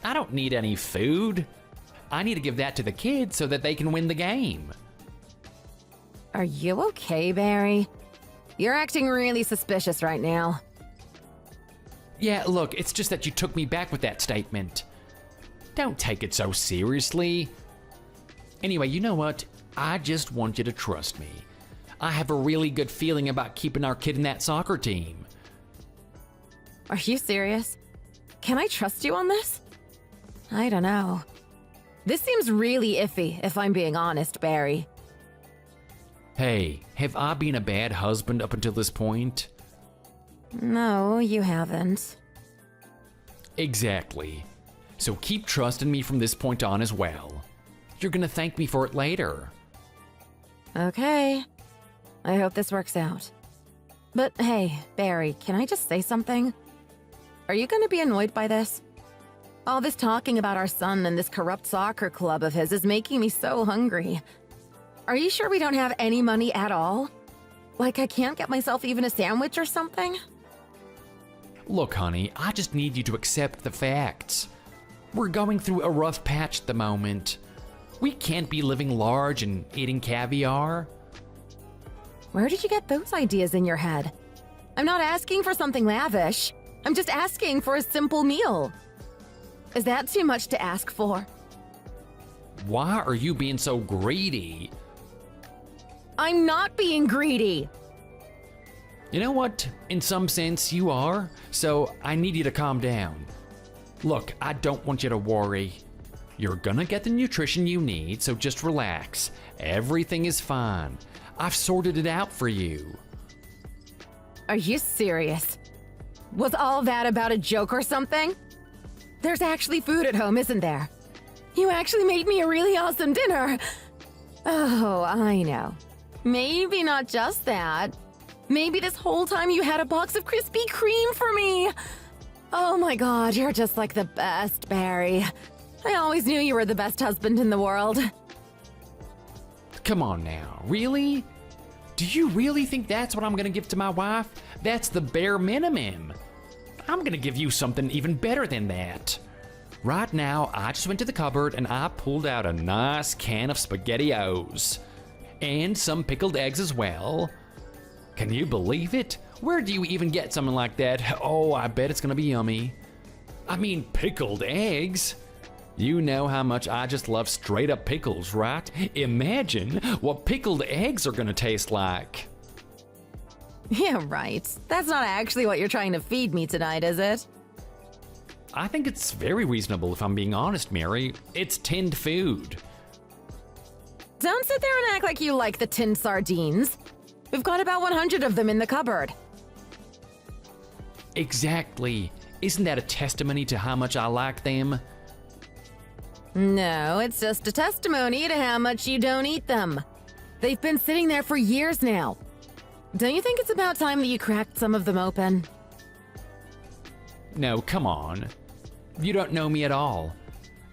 I don't need any food. I need to give that to the kids so that they can win the game. Are you okay, Barry? You're acting really suspicious right now. Yeah, look, it's just that you took me back with that statement. Don't take it so seriously. Anyway, you know what? I just want you to trust me. I have a really good feeling about keeping our kid in that soccer team. Are you serious? Can I trust you on this? I don't know. This seems really iffy, if I'm being honest, Barry. Hey, have I been a bad husband up until this point? No, you haven't. Exactly. So keep trusting me from this point on as well. You're gonna thank me for it later. Okay. I hope this works out. But hey, Barry, can I just say something? Are you gonna be annoyed by this? All this talking about our son and this corrupt soccer club of his is making me so hungry. Are you sure we don't have any money at all? Like I can't get myself even a sandwich or something? Look, honey, I just need you to accept the facts. We're going through a rough patch at the moment. We can't be living large and eating caviar. Where did you get those ideas in your head? I'm not asking for something lavish. I'm just asking for a simple meal. Is that too much to ask for? Why are you being so greedy? I'm not being greedy. You know what? In some sense, you are, so I need you to calm down. Look, I don't want you to worry. You're gonna get the nutrition you need, so just relax. Everything is fine. I've sorted it out for you. Are you serious? Was all that about a joke or something? There's actually food at home, isn't there? You actually made me a really awesome dinner. Oh, I know. Maybe not just that. Maybe this whole time you had a box of Krispy Kreme for me. Oh my god, you're just like the best, Barry. I always knew you were the best husband in the world. Come on now, really? Do you really think that's what I'm gonna give to my wife? That's the bare minimum. I'm gonna give you something even better than that. Right now, I just went to the cupboard and I pulled out a nice can of SpaghettiOs. And some pickled eggs as well. Can you believe it? Where do you even get something like that? Oh, I bet it's gonna be yummy. I mean, pickled eggs? You know how much I just love straight up pickles, right? Imagine what pickled eggs are gonna taste like. Yeah, right. That's not actually what you're trying to feed me tonight, is it? I think it's very reasonable if I'm being honest, Mary. It's tinned food. Don't sit there and act like you like the tinned sardines. We've got about 100 of them in the cupboard. Exactly. Isn't that a testimony to how much I like them? No, it's just a testimony to how much you don't eat them. They've been sitting there for years now. Don't you think it's about time that you cracked some of them open? No, come on. You don't know me at all.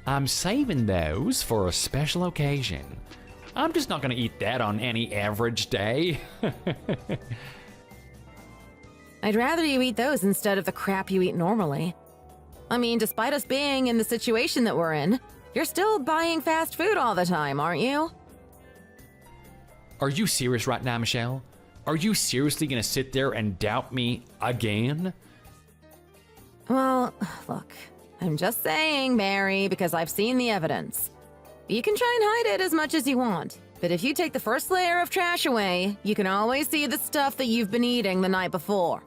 I'm saving those for a special occasion. I'm just not gonna eat that on any average day. I'd rather you eat those instead of the crap you eat normally. I mean, despite us being in the situation that we're in, you're still buying fast food all the time, aren't you? Are you serious right now, Michelle? Are you seriously gonna sit there and doubt me again? Well, look, I'm just saying, Mary, because I've seen the evidence. You can try and hide it as much as you want, but if you take the first layer of trash away, you can always see the stuff that you've been eating the night before.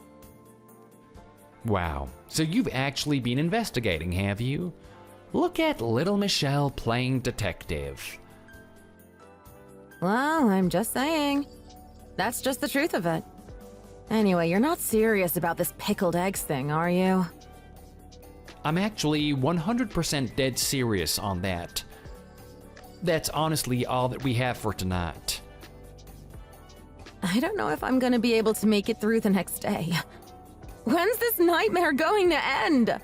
Wow, so you've actually been investigating, have you? Look at little Michelle playing detective. Well, I'm just saying. That's just the truth of it. Anyway, you're not serious about this pickled eggs thing, are you? I'm actually 100% dead serious on that. That's honestly all that we have for tonight. I don't know if I'm gonna be able to make it through the next day. When's this nightmare going to end?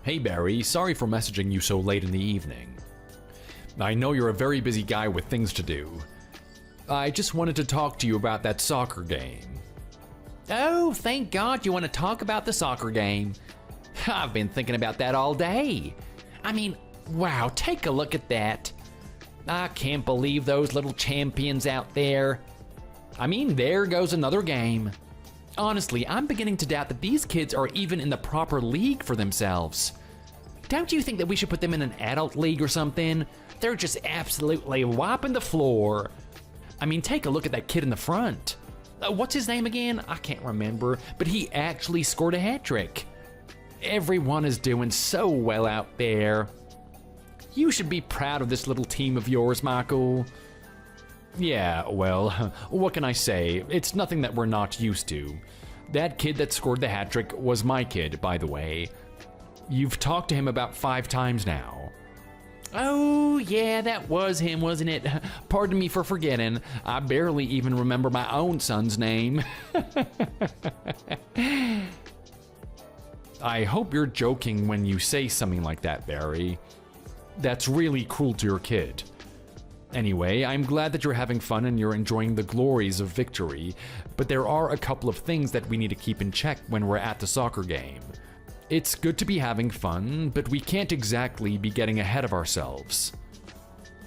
Hey Barry, sorry for messaging you so late in the evening. I know you're a very busy guy with things to do. I just wanted to talk to you about that soccer game. Oh, thank God you want to talk about the soccer game. I've been thinking about that all day. I mean, wow, take a look at that. I can't believe those little champions out there. I mean, there goes another game. Honestly, I'm beginning to doubt that these kids are even in the proper league for themselves. Don't you think that we should put them in an adult league or something? They're just absolutely wiping the floor. I mean, take a look at that kid in the front. What's his name again? I can't remember, but he actually scored a hat trick. Everyone is doing so well out there. You should be proud of this little team of yours, Michael. Yeah, well, what can I say? It's nothing that we're not used to. That kid that scored the hat trick was my kid, by the way. You've talked to him about 5 times now. Oh, yeah, that was him, wasn't it? Pardon me for forgetting. I barely even remember my own son's name. I hope you're joking when you say something like that, Barry. That's really cruel to your kid. Anyway, I'm glad that you're having fun and you're enjoying the glories of victory, but there are a couple of things that we need to keep in check when we're at the soccer game. It's good to be having fun, but we can't exactly be getting ahead of ourselves.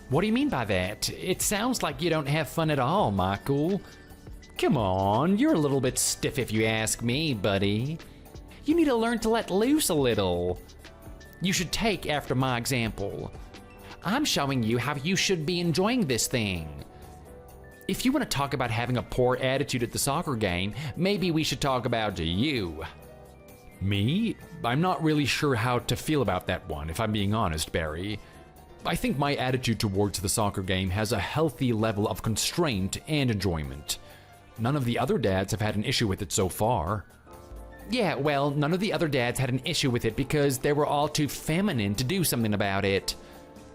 What do you mean by that? It sounds like you don't have fun at all, Michael. Come on, you're a little bit stiff if you ask me, buddy. You need to learn to let loose a little. You should take after my example. I'm showing you how you should be enjoying this thing. If you want to talk about having a poor attitude at the soccer game, maybe we should talk about you. Me? I'm not really sure how to feel about that one, if I'm being honest, Barry. I think my attitude towards the soccer game has a healthy level of constraint and enjoyment. None of the other dads have had an issue with it so far. Yeah, well, none of the other dads had an issue with it because they were all too feminine to do something about it.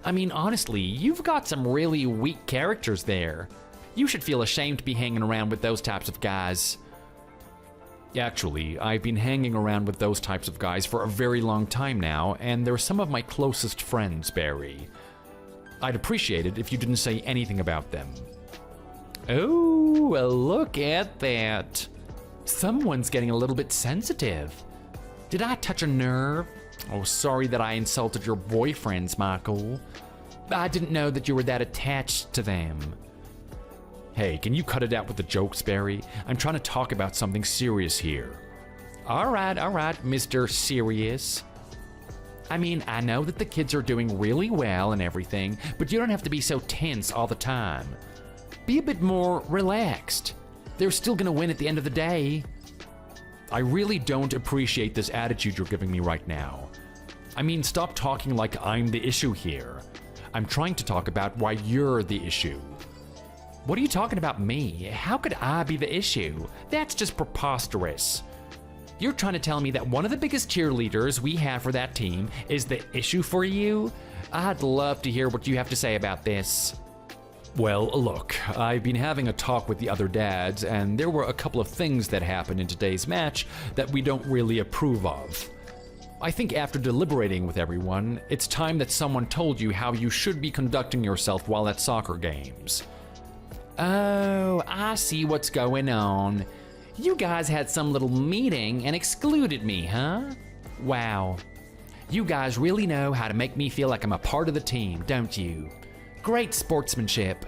I mean, honestly, you've got some really weak characters there. You should feel ashamed to be hanging around with those types of guys. Actually, I've been hanging around with those types of guys for a very long time now, and they're some of my closest friends, Barry. I'd appreciate it if you didn't say anything about them. Oh, well, look at that. Someone's getting a little bit sensitive. Did I touch a nerve? Oh, sorry that I insulted your boyfriends, Michael. I didn't know that you were that attached to them. Hey, can you cut it out with the jokes, Barry? I'm trying to talk about something serious here. All right, Mr. Serious. I mean, I know that the kids are doing really well and everything, but you don't have to be so tense all the time. Be a bit more relaxed. They're still gonna win at the end of the day. I really don't appreciate this attitude you're giving me right now. I mean, stop talking like I'm the issue here. I'm trying to talk about why you're the issue. What are you talking about me? How could I be the issue? That's just preposterous. You're trying to tell me that one of the biggest cheerleaders we have for that team is the issue for you? I'd love to hear what you have to say about this. Well, look, I've been having a talk with the other dads, and there were a couple of things that happened in today's match that we don't really approve of. I think after deliberating with everyone, it's time that someone told you how you should be conducting yourself while at soccer games. Oh, I see what's going on. You guys had some little meeting and excluded me, huh? Wow. You guys really know how to make me feel like I'm a part of the team, don't you? Great sportsmanship.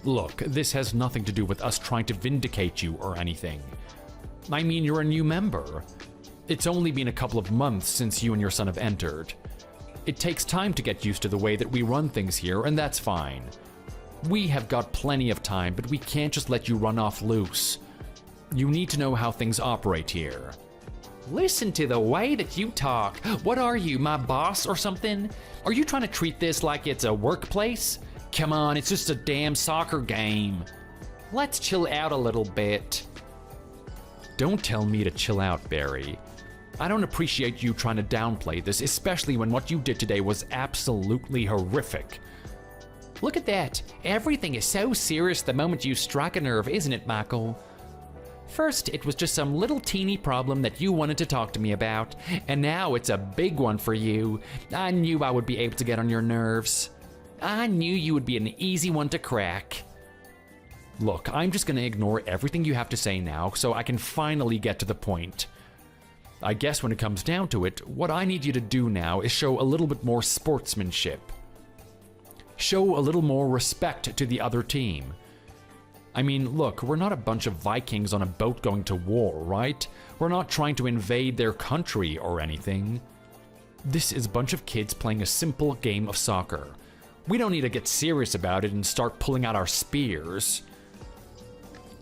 Look, this has nothing to do with us trying to vindicate you or anything. I mean, you're a new member. It's only been a couple of months since you and your son have entered. It takes time to get used to the way that we run things here, and that's fine. We have got plenty of time, but we can't just let you run off loose. You need to know how things operate here. Listen to the way that you talk. What are you, my boss or something? Are you trying to treat this like it's a workplace? Come on, it's just a damn soccer game. Let's chill out a little bit. Don't tell me to chill out, Barry. I don't appreciate you trying to downplay this, especially when what you did today was absolutely horrific. Look at that. Everything is so serious the moment you strike a nerve, isn't it, Michael? First, it was just some little teeny problem that you wanted to talk to me about, and now it's a big one for you. I knew I would be able to get on your nerves. I knew you would be an easy one to crack. Look, I'm just gonna ignore everything you have to say now so I can finally get to the point. I guess when it comes down to it, what I need you to do now is show a little bit more sportsmanship. Show a little more respect to the other team. I mean, look, we're not a bunch of Vikings on a boat going to war, right? We're not trying to invade their country or anything. This is a bunch of kids playing a simple game of soccer. We don't need to get serious about it and start pulling out our spears.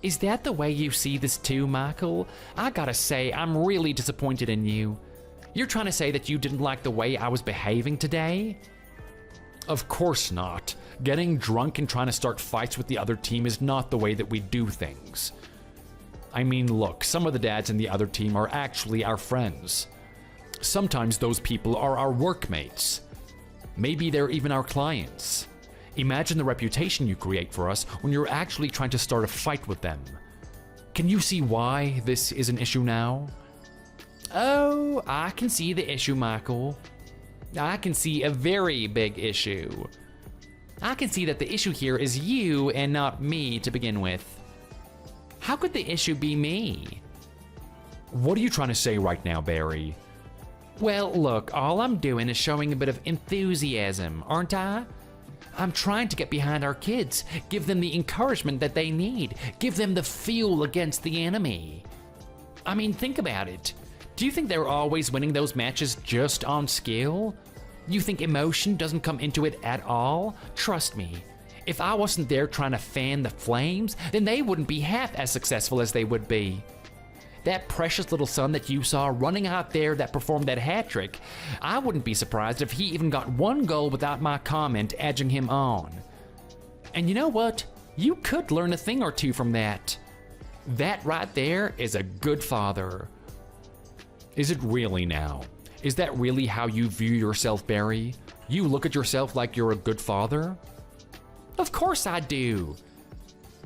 Is that the way you see this too, Michael? I gotta say, I'm really disappointed in you. You're trying to say that you didn't like the way I was behaving today? Of course not. Getting drunk and trying to start fights with the other team is not the way that we do things. I mean, look, some of the dads in the other team are actually our friends. Sometimes those people are our workmates. Maybe they're even our clients. Imagine the reputation you create for us when you're actually trying to start a fight with them. Can you see why this is an issue now? Oh, I can see the issue, Michael. I can see a very big issue. I can see that the issue here is you and not me to begin with. How could the issue be me? What are you trying to say right now, Barry? Well, look, all I'm doing is showing a bit of enthusiasm, aren't I? I'm trying to get behind our kids, give them the encouragement that they need, give them the fuel against the enemy. I mean, think about it. Do you think they're always winning those matches just on skill? You think emotion doesn't come into it at all? Trust me, if I wasn't there trying to fan the flames, then they wouldn't be half as successful as they would be. That precious little son that you saw running out there that performed that hat trick, I wouldn't be surprised if he even got one goal without my comment edging him on. And you know what? You could learn a thing or two from that. That right there is a good father. Is it really now? Is that really how you view yourself, Barry? You look at yourself like you're a good father? Of course I do.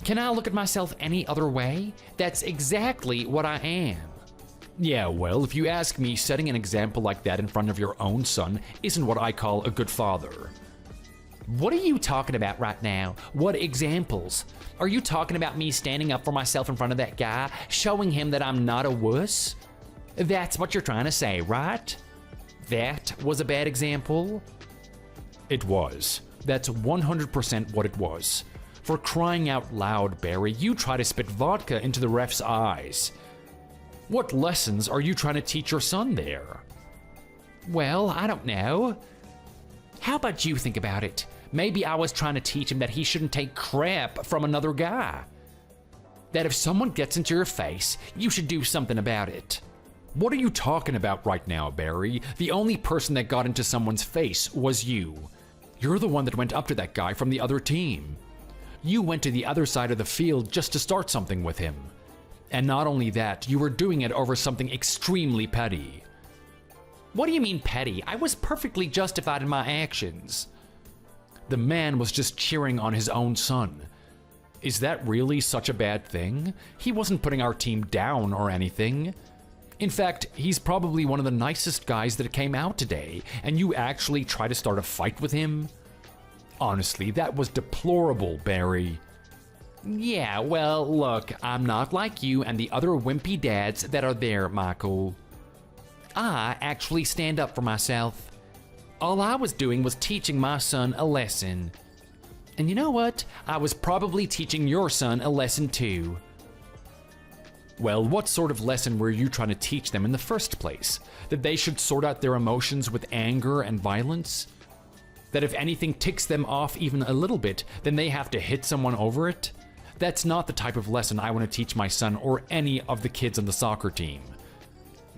Can I look at myself any other way? That's exactly what I am. Yeah, well, if you ask me, setting an example like that in front of your own son isn't what I call a good father. What are you talking about right now? What examples? Are you talking about me standing up for myself in front of that guy, showing him that I'm not a wuss? That's what you're trying to say, right? That was a bad example? It was. That's 100% what it was. For crying out loud, Barry, you try to spit vodka into the ref's eyes. What lessons are you trying to teach your son there? Well, I don't know. How about you think about it? Maybe I was trying to teach him that he shouldn't take crap from another guy. That if someone gets into your face, you should do something about it. What are you talking about right now, Barry? The only person that got into someone's face was you. You're the one that went up to that guy from the other team. You went to the other side of the field just to start something with him. And not only that, you were doing it over something extremely petty. What do you mean petty? I was perfectly justified in my actions. The man was just cheering on his own son. Is that really such a bad thing? He wasn't putting our team down or anything. In fact, he's probably one of the nicest guys that came out today, and you actually try to start a fight with him? Honestly, that was deplorable, Barry. Yeah, well, look, I'm not like you and the other wimpy dads that are there, Michael. I actually stand up for myself. All I was doing was teaching my son a lesson. And you know what? I was probably teaching your son a lesson too. Well, what sort of lesson were you trying to teach them in the first place? That they should sort out their emotions with anger and violence? That if anything ticks them off even a little bit, then they have to hit someone over it? That's not the type of lesson I want to teach my son or any of the kids on the soccer team.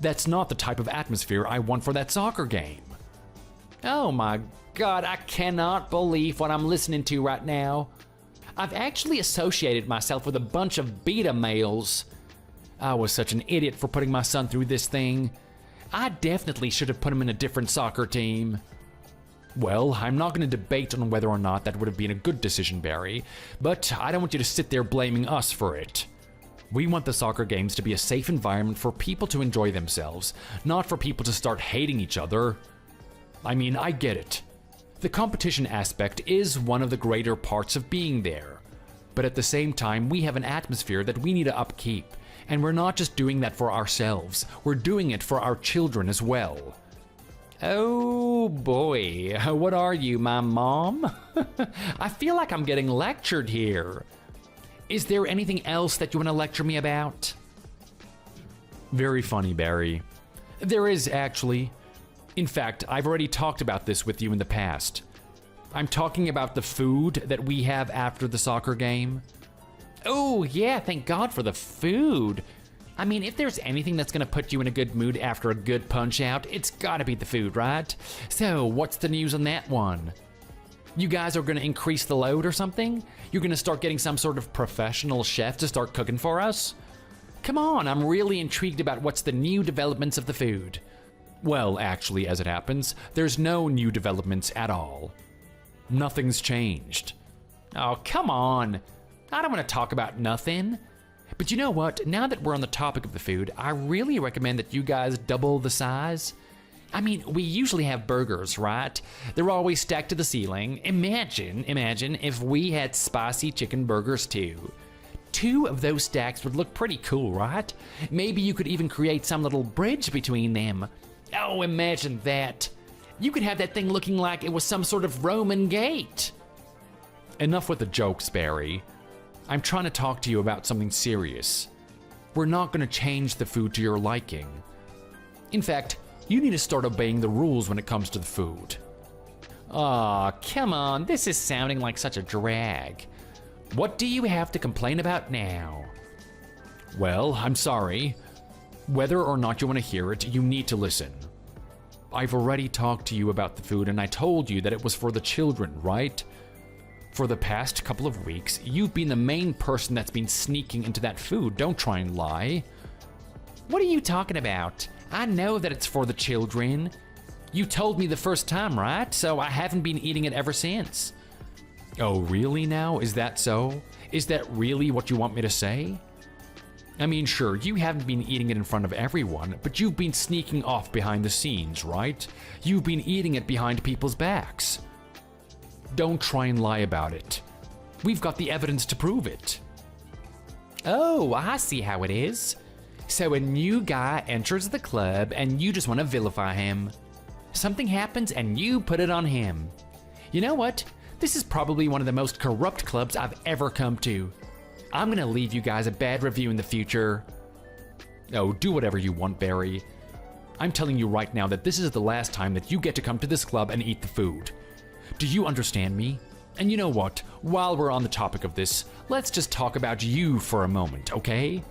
That's not the type of atmosphere I want for that soccer game. Oh my God, I cannot believe what I'm listening to right now. I've actually associated myself with a bunch of beta males. I was such an idiot for putting my son through this thing. I definitely should have put him in a different soccer team. Well, I'm not going to debate on whether or not that would have been a good decision, Barry, but I don't want you to sit there blaming us for it. We want the soccer games to be a safe environment for people to enjoy themselves, not for people to start hating each other. I mean, I get it. The competition aspect is one of the greater parts of being there. But at the same time, we have an atmosphere that we need to upkeep. And we're not just doing that for ourselves, we're doing it for our children as well. Oh boy, what are you, my mom? I feel like I'm getting lectured here. Is there anything else that you want to lecture me about? Very funny, Barry. There is, actually. In fact, I've already talked about this with you in the past. I'm talking about the food that we have after the soccer game. Oh yeah, thank God for the food. I mean, if there's anything that's gonna put you in a good mood after a good punch out, it's gotta be the food, right? So, what's the news on that one? You guys are gonna increase the load or something? You're gonna start getting some sort of professional chef to start cooking for us? Come on, I'm really intrigued about what's the new developments of the food. Well, actually, as it happens, there's no new developments at all. Nothing's changed. Oh, come on. I don't want to talk about nothing. But you know what? Now that we're on the topic of the food, I really recommend that you guys double the size. I mean, we usually have burgers, right? They're always stacked to the ceiling. Imagine if we had spicy chicken burgers too. 2 of those stacks would look pretty cool, right? Maybe you could even create some little bridge between them. Oh, imagine that. You could have that thing looking like it was some sort of Roman gate. Enough with the jokes, Barry. I'm trying to talk to you about something serious. We're not going to change the food to your liking. In fact, you need to start obeying the rules when it comes to the food. Aw, come on, this is sounding like such a drag. What do you have to complain about now? Well, I'm sorry. Whether or not you want to hear it, you need to listen. I've already talked to you about the food and I told you that it was for the children, right? For the past couple of weeks, you've been the main person that's been sneaking into that food. Don't try and lie. What are you talking about? I know that it's for the children. You told me the first time, right? So I haven't been eating it ever since. Oh, really now? Is that so? Is that really what you want me to say? I mean, sure, you haven't been eating it in front of everyone, but you've been sneaking off behind the scenes, right? You've been eating it behind people's backs. Don't try and lie about it. We've got the evidence to prove it. Oh, I see how it is. So a new guy enters the club and you just want to vilify him. Something happens and you put it on him. You know what? This is probably one of the most corrupt clubs I've ever come to. I'm gonna leave you guys a bad review in the future. Oh, do whatever you want, Barry. I'm telling you right now that this is the last time that you get to come to this club and eat the food. Do you understand me? And you know what? While we're on the topic of this, let's just talk about you for a moment, okay?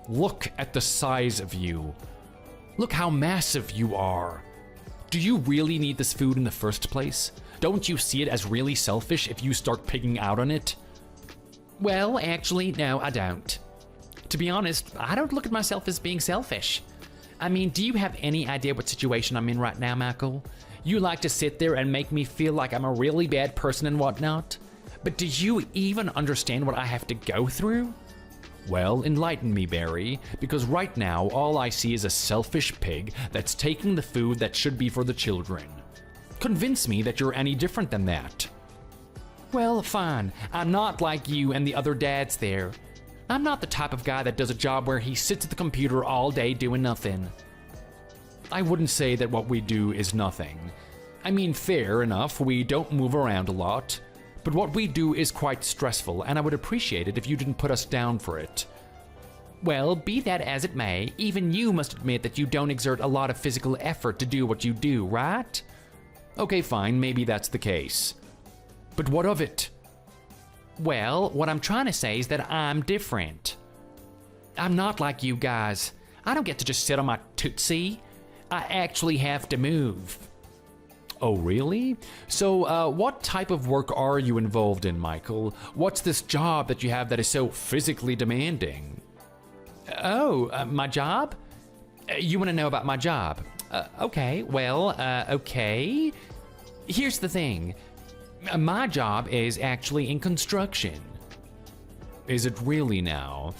Look at the size of you. Look how massive you are. Do you really need this food in the first place? Don't you see it as really selfish if you start picking out on it? Well, actually, no, I don't. To be honest, I don't look at myself as being selfish. I mean, do you have any idea what situation I'm in right now, Michael? You like to sit there and make me feel like I'm a really bad person and whatnot. But do you even understand what I have to go through? Well, enlighten me, Barry, because right now all I see is a selfish pig that's taking the food that should be for the children. Convince me that you're any different than that. Well, fine. I'm not like you and the other dads there. I'm not the type of guy that does a job where he sits at the computer all day doing nothing. I wouldn't say that what we do is nothing. I mean, fair enough, we don't move around a lot. But what we do is quite stressful, and I would appreciate it if you didn't put us down for it. Well, be that as it may, even you must admit that you don't exert a lot of physical effort to do what you do, right? Okay, fine, maybe that's the case. But what of it? Well, what I'm trying to say is that I'm different. I'm not like you guys. I don't get to just sit on my tootsie. I actually have to move. Oh, really? So, what type of work are you involved in, Michael? What's this job that you have that is so physically demanding? My job? You want to know about my job? Okay. Here's the thing. My job is actually in construction. Is it really now?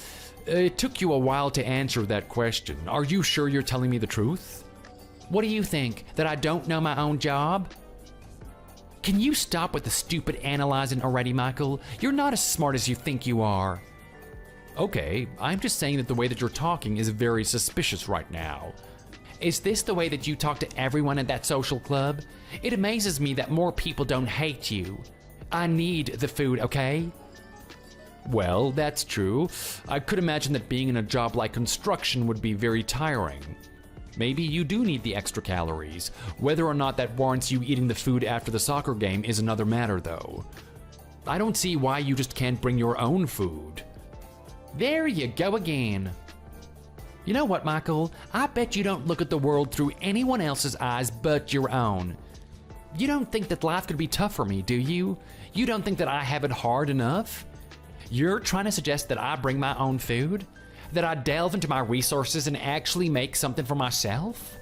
It took you a while to answer that question. Are you sure you're telling me the truth? What do you think? That I don't know my own job? Can you stop with the stupid analyzing already, Michael? You're not as smart as you think you are. Okay, I'm just saying that the way that you're talking is very suspicious right now. Is this the way that you talk to everyone at that social club? It amazes me that more people don't hate you. I need the food, okay? Well, that's true. I could imagine that being in a job like construction would be very tiring. Maybe you do need the extra calories. Whether or not that warrants you eating the food after the soccer game is another matter, though. I don't see why you just can't bring your own food. There you go again. You know what, Michael? I bet you don't look at the world through anyone else's eyes but your own. You don't think that life could be tough for me, do you? You don't think that I have it hard enough? You're trying to suggest that I bring my own food? That I delve into my resources and actually make something for myself?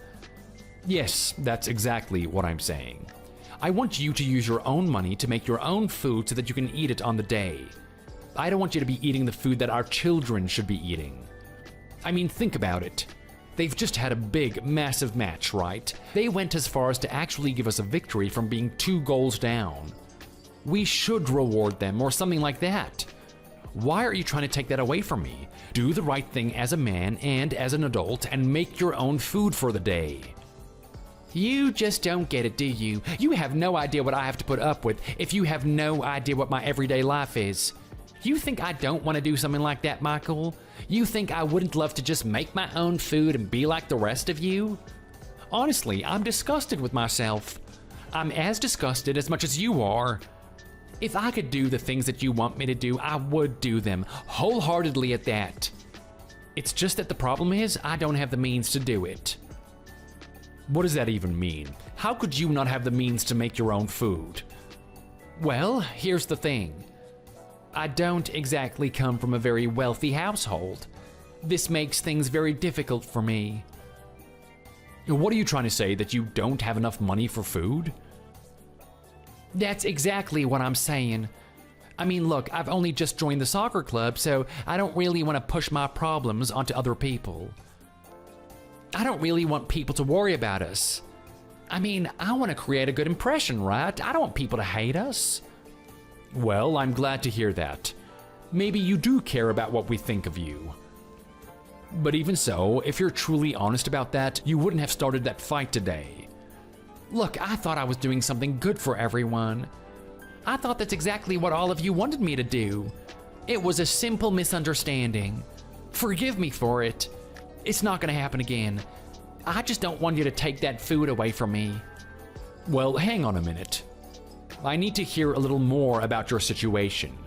Yes, that's exactly what I'm saying. I want you to use your own money to make your own food so that you can eat it on the day. I don't want you to be eating the food that our children should be eating. I mean, think about it. They've just had a big, massive match, right? They went as far as to actually give us a victory from being 2 goals down. We should reward them or something like that. Why are you trying to take that away from me? Do the right thing as a man and as an adult and make your own food for the day. You just don't get it, do you? You have no idea what I have to put up with if you have no idea what my everyday life is. You think I don't want to do something like that, Michael? You think I wouldn't love to just make my own food and be like the rest of you? Honestly, I'm disgusted with myself. I'm as disgusted as much as you are. If I could do the things that you want me to do, I would do them, wholeheartedly at that. It's just that the problem is, I don't have the means to do it. What does that even mean? How could you not have the means to make your own food? Well, here's the thing. I don't exactly come from a very wealthy household. This makes things very difficult for me. What are you trying to say, that you don't have enough money for food? That's exactly what I'm saying. I mean, look, I've only just joined the soccer club, so I don't really want to push my problems onto other people. I don't really want people to worry about us. I mean, I want to create a good impression, right? I don't want people to hate us. Well, I'm glad to hear that. Maybe you do care about what we think of you. But even so, if you're truly honest about that, you wouldn't have started that fight today. Look, I thought I was doing something good for everyone. I thought that's exactly what all of you wanted me to do. It was a simple misunderstanding. Forgive me for it. It's not gonna happen again. I just don't want you to take that food away from me. Well, hang on a minute. I need to hear a little more about your situation.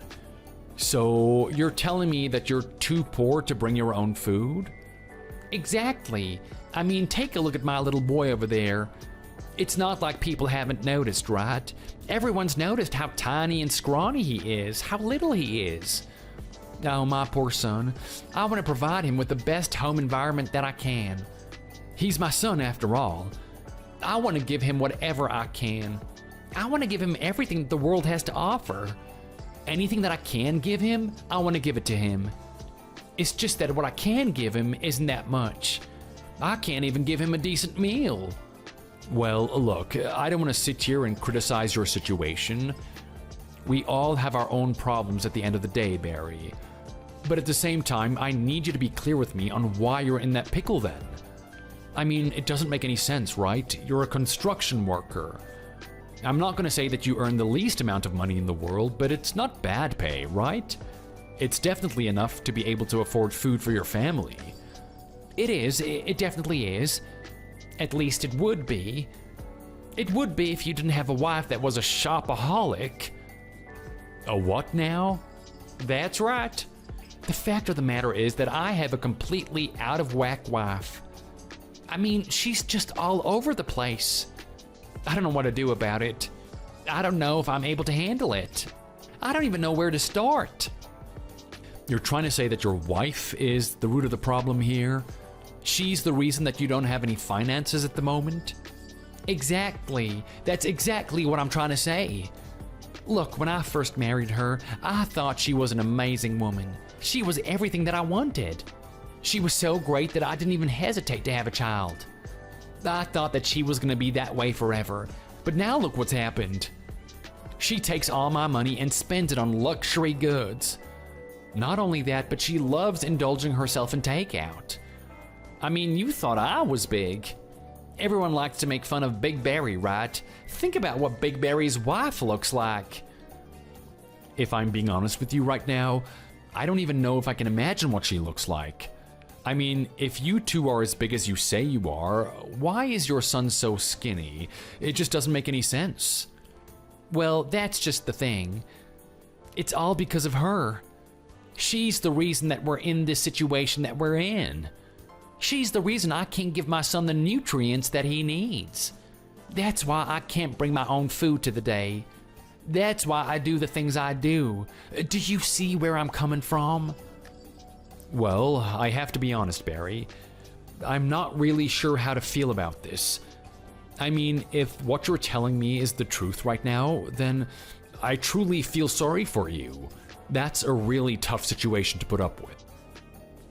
So, you're telling me that you're too poor to bring your own food? Exactly. I mean, take a look at my little boy over there. It's not like people haven't noticed, right? Everyone's noticed how tiny and scrawny he is, how little he is. Oh, my poor son. I want to provide him with the best home environment that I can. He's my son after all. I want to give him whatever I can. I want to give him everything that the world has to offer. Anything that I can give him, I want to give it to him. It's just that what I can give him isn't that much. I can't even give him a decent meal. Well, look, I don't want to sit here and criticize your situation. We all have our own problems at the end of the day, Barry. But at the same time, I need you to be clear with me on why you're in that pickle then. I mean, it doesn't make any sense, right? You're a construction worker. I'm not going to say that you earn the least amount of money in the world, but it's not bad pay, right? It's definitely enough to be able to afford food for your family. It is, it definitely is. At least it would be. It would be if you didn't have a wife that was a shopaholic. A what now? That's right. The fact of the matter is that I have a completely out of whack wife. I mean, she's just all over the place. I don't know what to do about it. I don't know if I'm able to handle it. I don't even know where to start. You're trying to say that your wife is the root of the problem here? She's the reason that you don't have any finances at the moment? Exactly. That's exactly what I'm trying to say. Look, when I first married her, I thought she was an amazing woman. She was everything that I wanted. She was so great that I didn't even hesitate to have a child. I thought that she was going to be that way forever. But now look what's happened. She takes all my money and spends it on luxury goods. Not only that, but she loves indulging herself in takeout. I mean, you thought I was big. Everyone likes to make fun of Big Barry, right? Think about what Big Barry's wife looks like. If I'm being honest with you right now, I don't even know if I can imagine what she looks like. I mean, if you two are as big as you say you are, why is your son so skinny? It just doesn't make any sense. Well, that's just the thing. It's all because of her. She's the reason that we're in this situation that we're in. She's the reason I can't give my son the nutrients that he needs. That's why I can't bring my own food to the day. That's why I do the things I do. Do you see where I'm coming from? Well, I have to be honest, Barry. I'm not really sure how to feel about this. I mean, if what you're telling me is the truth right now, then I truly feel sorry for you. That's a really tough situation to put up with.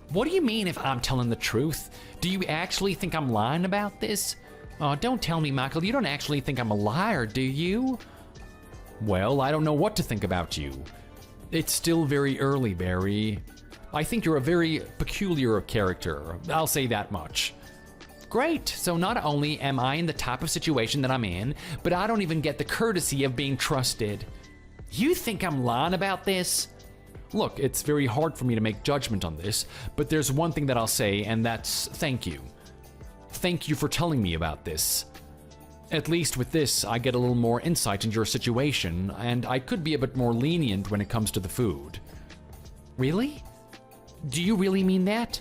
What do you mean if I'm telling the truth? Do you actually think I'm lying about this? Oh, don't tell me, Michael, you don't actually think I'm a liar, do you? Well, I don't know what to think about you. It's still very early, Barry. I think you're a very peculiar character. I'll say that much. Great, so not only am I in the type of situation that I'm in, but I don't even get the courtesy of being trusted. You think I'm lying about this? Look, it's very hard for me to make judgment on this, but there's one thing that I'll say, and that's thank you. Thank you for telling me about this. At least with this, I get a little more insight into your situation, and I could be a bit more lenient when it comes to the food. Really? Do you really mean that?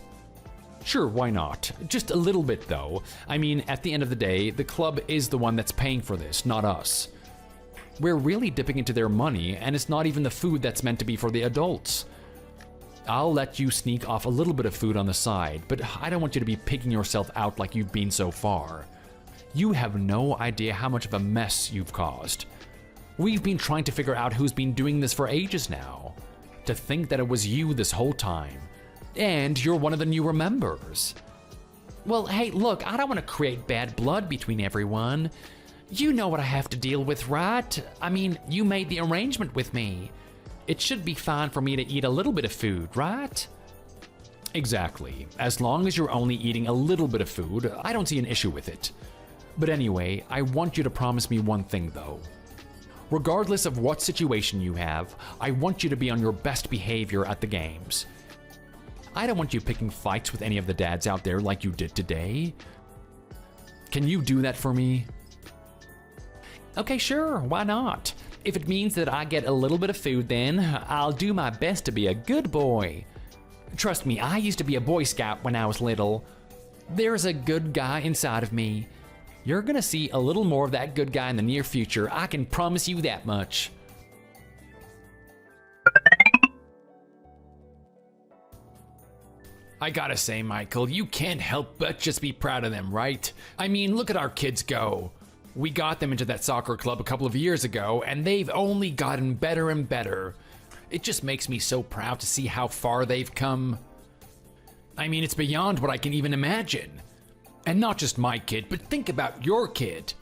Sure, why not? Just a little bit, though. I mean, at the end of the day, the club is the one that's paying for this, not us. We're really dipping into their money, and it's not even the food that's meant to be for the adults. I'll let you sneak off a little bit of food on the side, but I don't want you to be picking yourself out like you've been so far. You have no idea how much of a mess you've caused. We've been trying to figure out who's been doing this for ages now. To think that it was you this whole time. And you're one of the newer members. Well, hey, look, I don't want to create bad blood between everyone. You know what I have to deal with, right? I mean, you made the arrangement with me. It should be fine for me to eat a little bit of food, right? Exactly. As long as you're only eating a little bit of food, I don't see an issue with it. But anyway, I want you to promise me one thing, though. Regardless of what situation you have, I want you to be on your best behavior at the games. I don't want you picking fights with any of the dads out there like you did today. Can you do that for me? Okay, sure, why not? If it means that I get a little bit of food, then I'll do my best to be a good boy. Trust me, I used to be a Boy Scout when I was little. There's a good guy inside of me. You're gonna see a little more of that good guy in the near future, I can promise you that much. I gotta say, Michael, you can't help but just be proud of them, right? I mean, look at our kids go. We got them into that soccer club a couple of years ago, and they've only gotten better and better. It just makes me so proud to see how far they've come. I mean, it's beyond what I can even imagine. And not just my kid, but think about your kid.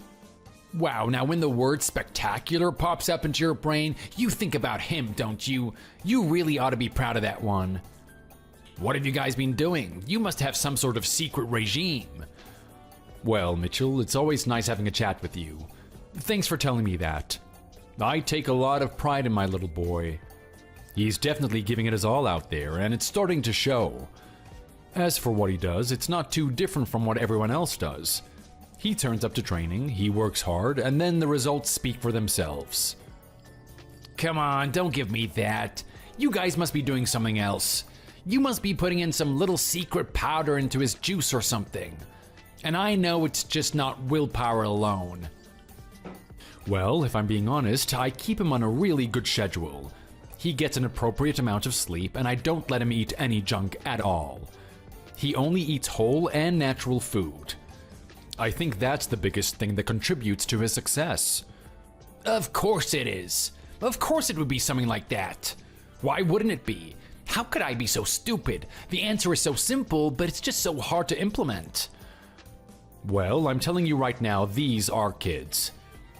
Wow, now when the word spectacular pops up into your brain, you think about him, don't you? You really ought to be proud of that one. What have you guys been doing? You must have some sort of secret regime. Well, Mitchell, it's always nice having a chat with you. Thanks for telling me that. I take a lot of pride in my little boy. He's definitely giving it his all out there, and it's starting to show. As for what he does, it's not too different from what everyone else does. He turns up to training, he works hard, and then the results speak for themselves. Come on, don't give me that. You guys must be doing something else. You must be putting in some little secret powder into his juice or something. And I know it's just not willpower alone. Well, if I'm being honest, I keep him on a really good schedule. He gets an appropriate amount of sleep, and I don't let him eat any junk at all. He only eats whole and natural food. I think that's the biggest thing that contributes to his success. Of course it is. Of course it would be something like that. Why wouldn't it be? How could I be so stupid? The answer is so simple, but it's just so hard to implement. Well, I'm telling you right now, these are kids.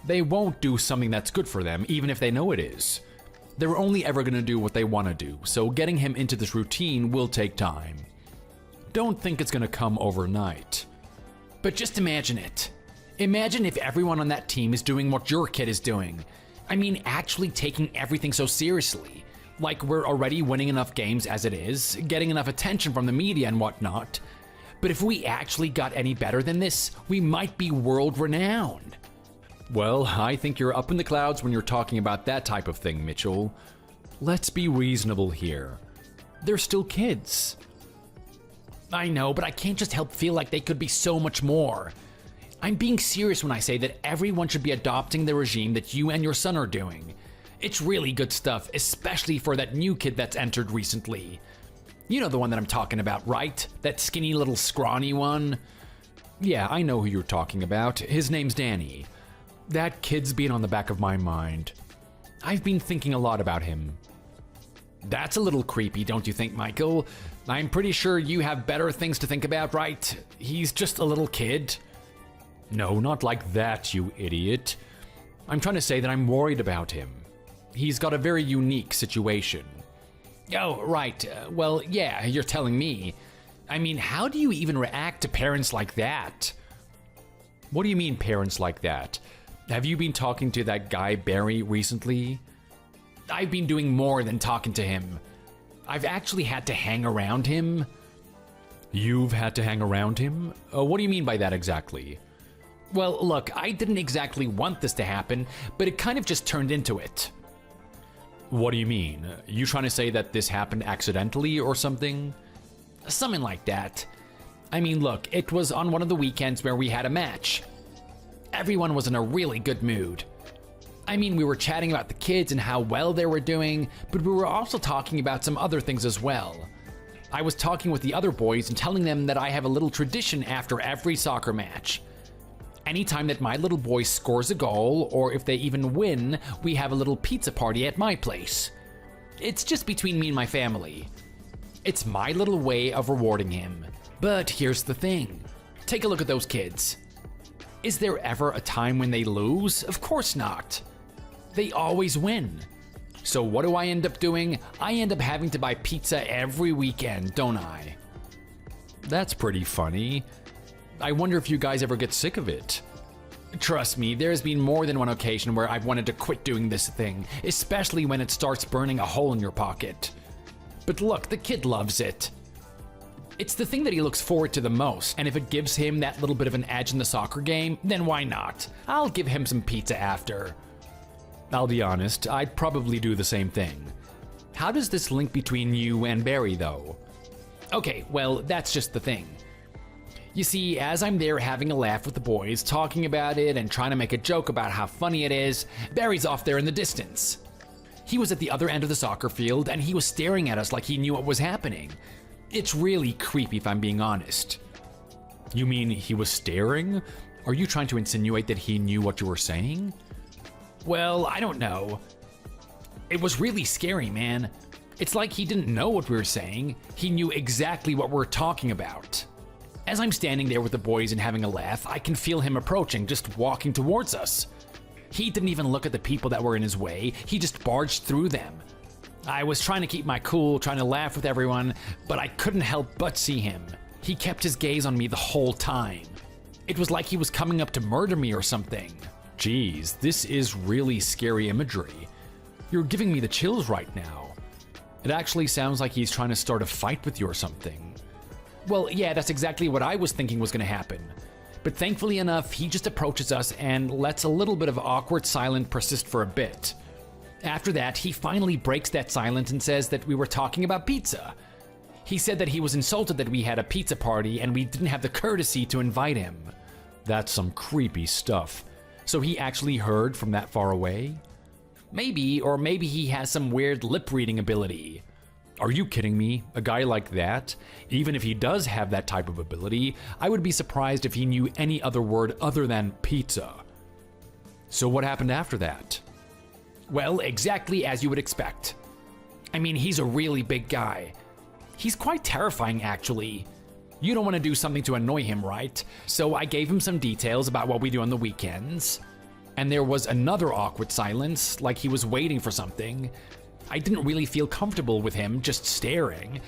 They won't do something that's good for them, even if they know it is. They're only ever going to do what they want to do, so getting him into this routine will take time. Don't think it's going to come overnight. But just imagine it. Imagine if everyone on that team is doing what your kid is doing. I mean, actually taking everything so seriously. Like we're already winning enough games as it is, getting enough attention from the media and whatnot. But if we actually got any better than this, we might be world-renowned. Well, I think you're up in the clouds when you're talking about that type of thing, Mitchell. Let's be reasonable here. They're still kids. I know, but I can't just help feel like they could be so much more. I'm being serious when I say that everyone should be adopting the regime that you and your son are doing. It's really good stuff, especially for that new kid that's entered recently. You know the one that I'm talking about, right? That skinny little scrawny one? Yeah, I know who you're talking about. His name's Danny. That kid's been on the back of my mind. I've been thinking a lot about him. That's a little creepy, don't you think, Michael? I'm pretty sure you have better things to think about, right? He's just a little kid. No, not like that, you idiot. I'm trying to say that I'm worried about him. He's got a very unique situation. Oh, right. Well, yeah, you're telling me. I mean, how do you even react to parents like that? What do you mean, parents like that? Have you been talking to that guy Barry recently? I've been doing more than talking to him. I've actually had to hang around him. You've had to hang around him? What do you mean by that exactly? Well, look, I didn't exactly want this to happen, but it kind of just turned into it. What do you mean? You trying to say that this happened accidentally or something? Something like that. I mean, look, it was on one of the weekends where we had a match. Everyone was in a really good mood. I mean, we were chatting about the kids and how well they were doing, but we were also talking about some other things as well. I was talking with the other boys and telling them that I have a little tradition after every soccer match. Anytime that my little boy scores a goal, or if they even win, we have a little pizza party at my place. It's just between me and my family. It's my little way of rewarding him. But here's the thing. Take a look at those kids. Is there ever a time when they lose? Of course not. They always win. So what do I end up doing? I end up having to buy pizza every weekend, don't I? That's pretty funny. I wonder if you guys ever get sick of it. Trust me, there's been more than one occasion where I've wanted to quit doing this thing, especially when it starts burning a hole in your pocket. But look, the kid loves it. It's the thing that he looks forward to the most, and if it gives him that little bit of an edge in the soccer game, then why not? I'll give him some pizza after. I'll be honest, I'd probably do the same thing. How does this link between you and Barry, though? Okay, well, that's just the thing. You see, as I'm there having a laugh with the boys, talking about it and trying to make a joke about how funny it is, Barry's off there in the distance. He was at the other end of the soccer field, and he was staring at us like he knew what was happening. It's really creepy, if I'm being honest. You mean he was staring? Are you trying to insinuate that he knew what you were saying? Well, I don't know. It was really scary, man. It's like he didn't know what we were saying. He knew exactly what we're talking about. As I'm standing there with the boys and having a laugh, I can feel him approaching, just walking towards us. He didn't even look at the people that were in his way, he just barged through them. I was trying to keep my cool, trying to laugh with everyone, but I couldn't help but see him. He kept his gaze on me the whole time. It was like he was coming up to murder me or something. Geez, this is really scary imagery. You're giving me the chills right now. It actually sounds like he's trying to start a fight with you or something. Well, yeah, that's exactly what I was thinking was gonna happen. But thankfully enough, he just approaches us and lets a little bit of awkward silence persist for a bit. After that, he finally breaks that silence and says that we were talking about pizza. He said that he was insulted that we had a pizza party and we didn't have the courtesy to invite him. That's some creepy stuff. So he actually heard from that far away? Maybe, or maybe he has some weird lip-reading ability. Are you kidding me? A guy like that? Even if he does have that type of ability, I would be surprised if he knew any other word other than pizza. So what happened after that? Well, exactly as you would expect. I mean, he's a really big guy. He's quite terrifying, actually. You don't want to do something to annoy him, right? So I gave him some details about what we do on the weekends. And there was another awkward silence, like he was waiting for something. I didn't really feel comfortable with him just staring.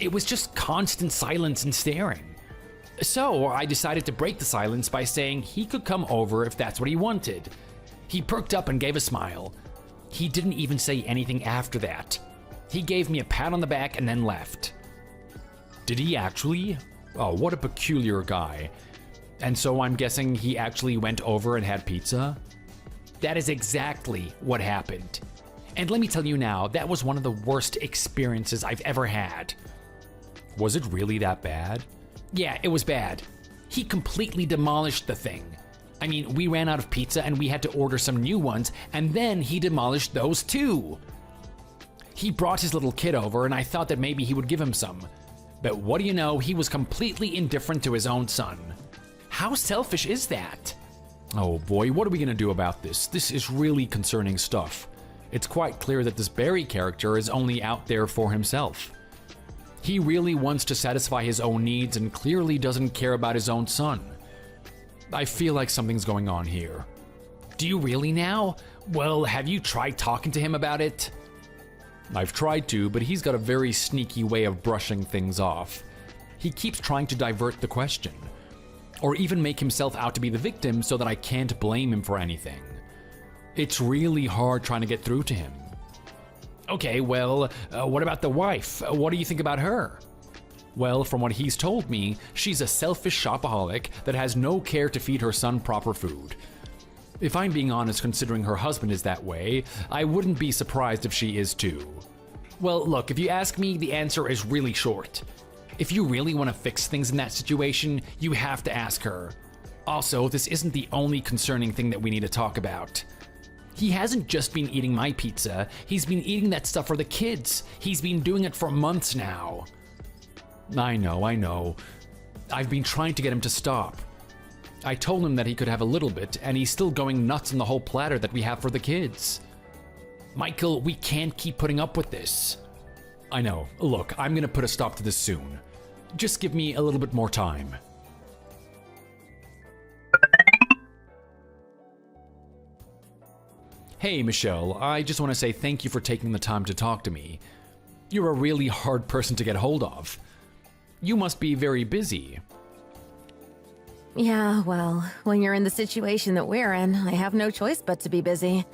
It was just constant silence and staring. So I decided to break the silence by saying he could come over if that's what he wanted. He perked up and gave a smile. He didn't even say anything after that. He gave me a pat on the back and then left. Did he actually? Oh, what a peculiar guy. And so I'm guessing he actually went over and had pizza? That is exactly what happened. And let me tell you now, that was one of the worst experiences I've ever had. Was it really that bad? Yeah, it was bad. He completely demolished the thing. I mean, we ran out of pizza and we had to order some new ones, and then he demolished those too. He brought his little kid over and I thought that maybe he would give him some. But what do you know, he was completely indifferent to his own son. How selfish is that? Oh boy, what are we gonna do about this? This is really concerning stuff. It's quite clear that this Barry character is only out there for himself. He really wants to satisfy his own needs and clearly doesn't care about his own son. I feel like something's going on here. Do you really now? Well, have you tried talking to him about it? I've tried to, but he's got a very sneaky way of brushing things off. He keeps trying to divert the question, or even make himself out to be the victim so that I can't blame him for anything. It's really hard trying to get through to him. Okay, well, what about the wife? What do you think about her? Well, from what he's told me, she's a selfish shopaholic that has no care to feed her son proper food. If I'm being honest, considering her husband is that way, I wouldn't be surprised if she is too. Well, look, if you ask me, the answer is really short. If you really want to fix things in that situation, you have to ask her. Also, this isn't the only concerning thing that we need to talk about. He hasn't just been eating my pizza, he's been eating that stuff for the kids. He's been doing it for months now. I know. I've been trying to get him to stop. I told him that he could have a little bit, and he's still going nuts on the whole platter that we have for the kids. Michael, we can't keep putting up with this. I know. Look, I'm gonna put a stop to this soon. Just give me a little bit more time. Hey, Michelle, I just want to say thank you for taking the time to talk to me. You're a really hard person to get hold of. You must be very busy. Yeah, well, when you're in the situation that we're in, I have no choice but to be busy.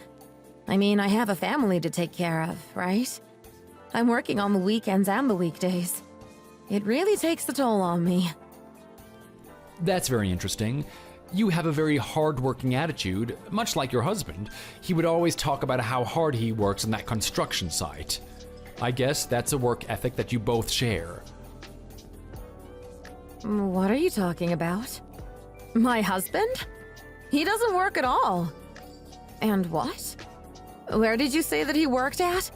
I mean, I have a family to take care of, right? I'm working on the weekends and the weekdays. It really takes a toll on me. That's very interesting. You have a very hard-working attitude, much like your husband. He would always talk about how hard he works on that construction site. I guess that's a work ethic that you both share. What are you talking about? My husband? He doesn't work at all. And what? Where did you say that he worked at?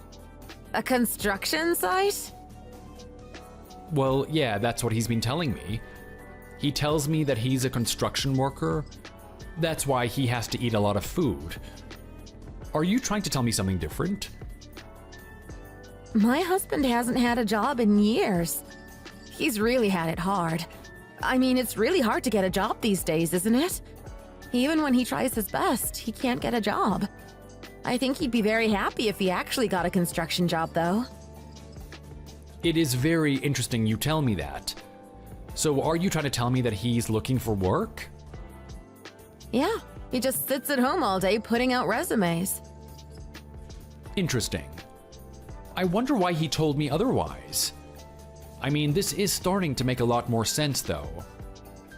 A construction site? Well, yeah, that's what he's been telling me. He tells me that he's a construction worker. That's why he has to eat a lot of food. Are you trying to tell me something different? My husband hasn't had a job in years. He's really had it hard. I mean, it's really hard to get a job these days, isn't it? Even when he tries his best, he can't get a job. I think he'd be very happy if he actually got a construction job, though. It is very interesting you tell me that. So are you trying to tell me that he's looking for work? Yeah, he just sits at home all day putting out resumes. Interesting. I wonder why he told me otherwise. I mean, this is starting to make a lot more sense, though.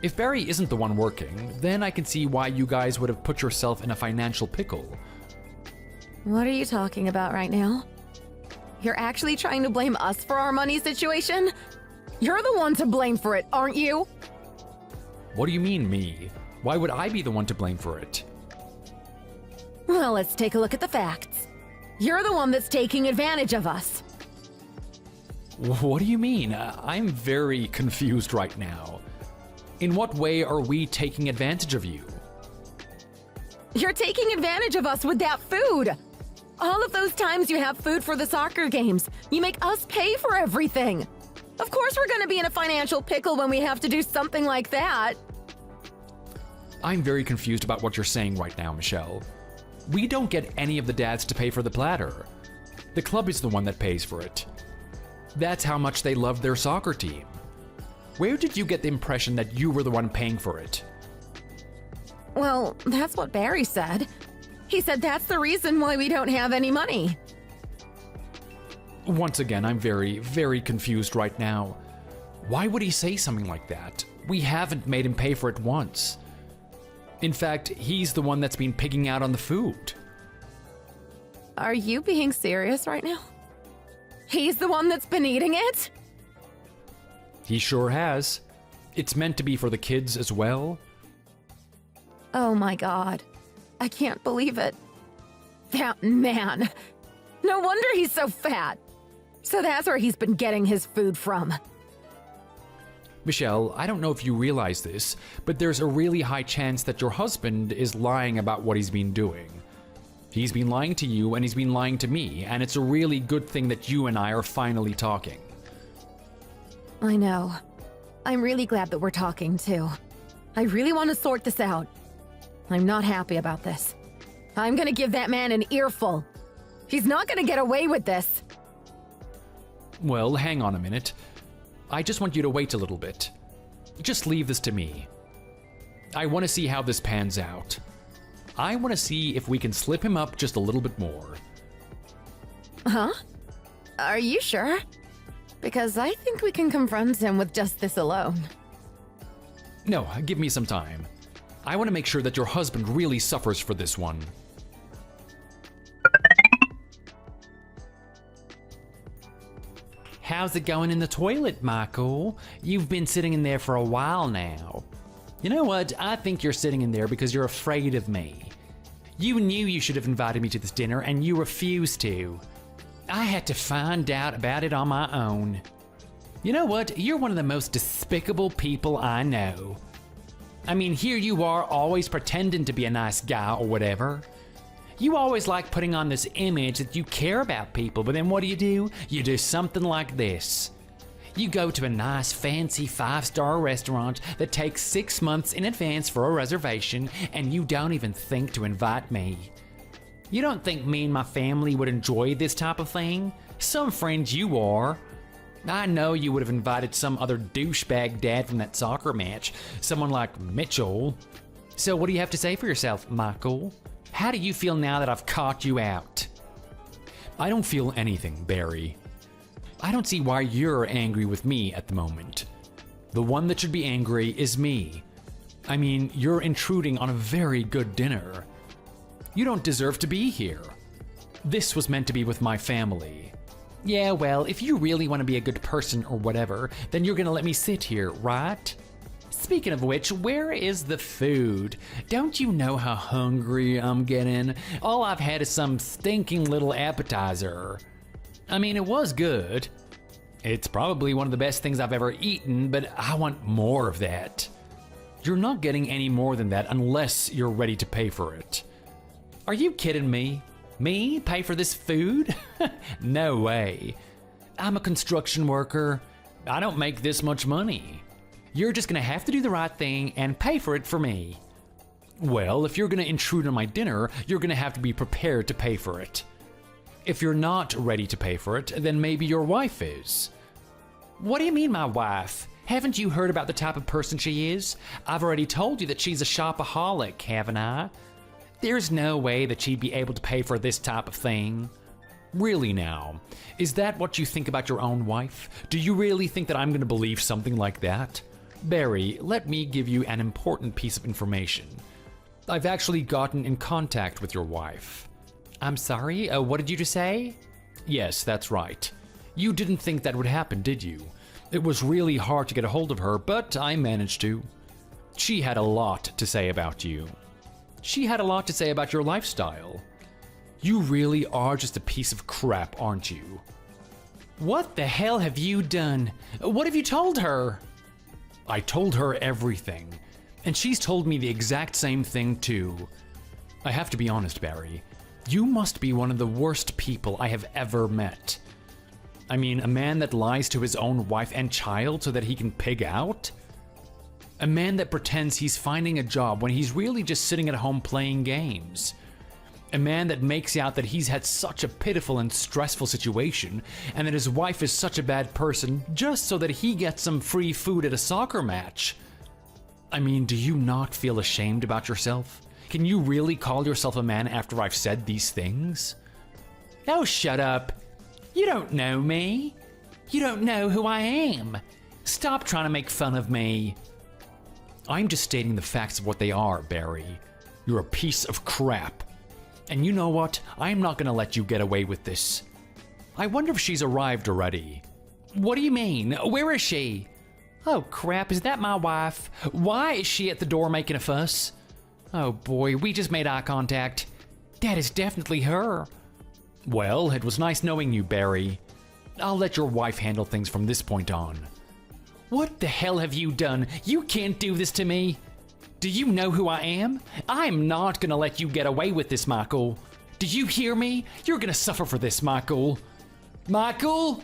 If Barry isn't the one working, then I can see why you guys would have put yourself in a financial pickle. What are you talking about right now? You're actually trying to blame us for our money situation? You're the one to blame for it, aren't you? What do you mean, me? Why would I be the one to blame for it? Well, let's take a look at the facts. You're the one that's taking advantage of us. What do you mean? I'm very confused right now. In what way are we taking advantage of you? You're taking advantage of us with that food. All of those times you have food for the soccer games, you make us pay for everything. Of course we're going to be in a financial pickle when we have to do something like that. I'm very confused about what you're saying right now, Michelle. We don't get any of the dads to pay for the platter. The club is the one that pays for it. That's how much they love their soccer team. Where did you get the impression that you were the one paying for it? Well, that's what Barry said. He said that's the reason why we don't have any money. Once again, I'm very, very confused right now. Why would he say something like that? We haven't made him pay for it once. In fact, he's the one that's been pigging out on the food. Are you being serious right now? He's the one that's been eating it? He sure has. It's meant to be for the kids as well. Oh my god. I can't believe it. That man. No wonder he's so fat. So that's where he's been getting his food from. Michelle, I don't know if you realize this, but there's a really high chance that your husband is lying about what he's been doing. He's been lying to you and he's been lying to me, and it's a really good thing that you and I are finally talking. I know. I'm really glad that we're talking, too. I really want to sort this out. I'm not happy about this. I'm gonna give that man an earful. He's not gonna get away with this. Well, hang on a minute. I just want you to wait a little bit. Just leave this to me. I want to see how this pans out. I want to see if we can slip him up just a little bit more. Huh? Are you sure? Because I think we can confront him with just this alone. No, give me some time. I want to make sure that your husband really suffers for this one. How's it going in the toilet, Michael? You've been sitting in there for a while now. You know what? I think you're sitting in there because you're afraid of me. You knew you should have invited me to this dinner and you refused to. I had to find out about it on my own. You know what? You're one of the most despicable people I know. I mean, here you are always pretending to be a nice guy or whatever. You always like putting on this image that you care about people, but then what do? You do something like this. You go to a nice fancy 5-star restaurant that takes 6 months in advance for a reservation, and you don't even think to invite me. You don't think me and my family would enjoy this type of thing? Some friends you are. I know you would have invited some other douchebag dad from that soccer match, someone like Mitchell. So what do you have to say for yourself, Michael? How do you feel now that I've caught you out? I don't feel anything, Barry. I don't see why you're angry with me at the moment. The one that should be angry is me. I mean, you're intruding on a very good dinner. You don't deserve to be here. This was meant to be with my family. Yeah, well, if you really want to be a good person or whatever, then you're gonna let me sit here, right? Speaking of which, where is the food? Don't you know how hungry I'm getting? All I've had is some stinking little appetizer. I mean, it was good. It's probably one of the best things I've ever eaten, but I want more of that. You're not getting any more than that unless you're ready to pay for it. Are you kidding me? Me pay for this food? No way. I'm a construction worker. I don't make this much money. You're just gonna have to do the right thing and pay for it for me. Well, if you're gonna intrude on my dinner, you're gonna have to be prepared to pay for it. If you're not ready to pay for it, then maybe your wife is. What do you mean, my wife? Haven't you heard about the type of person she is? I've already told you that she's a shopaholic, haven't I? There's no way that she'd be able to pay for this type of thing. Really now? Is that what you think about your own wife? Do you really think that I'm going to believe something like that? Barry, let me give you an important piece of information. I've actually gotten in contact with your wife. I'm sorry, what did you just say? Yes, that's right. You didn't think that would happen, did you? It was really hard to get a hold of her, but I managed to. She had a lot to say about you. She had a lot to say about your lifestyle. You really are just a piece of crap, aren't you? What the hell have you done? What have you told her? I told her everything, and she's told me the exact same thing too. I have to be honest, Barry. You must be one of the worst people I have ever met. I mean, a man that lies to his own wife and child so that he can pig out? A man that pretends he's finding a job when he's really just sitting at home playing games. A man that makes out that he's had such a pitiful and stressful situation and that his wife is such a bad person just so that he gets some free food at a soccer match. I mean, do you not feel ashamed about yourself? Can you really call yourself a man after I've said these things? Oh, shut up. You don't know me. You don't know who I am. Stop trying to make fun of me. I'm just stating the facts of what they are, Barry. You're a piece of crap. And you know what? I'm not gonna let you get away with this. I wonder if she's arrived already. What do you mean? Where is she? Oh crap, is that my wife? Why is she at the door making a fuss? Oh boy, we just made eye contact. That is definitely her. Well, it was nice knowing you, Barry. I'll let your wife handle things from this point on. What the hell have you done? You can't do this to me. Do you know who I am? I'm not gonna let you get away with this, Michael. Do you hear me? You're gonna suffer for this, Michael. Michael?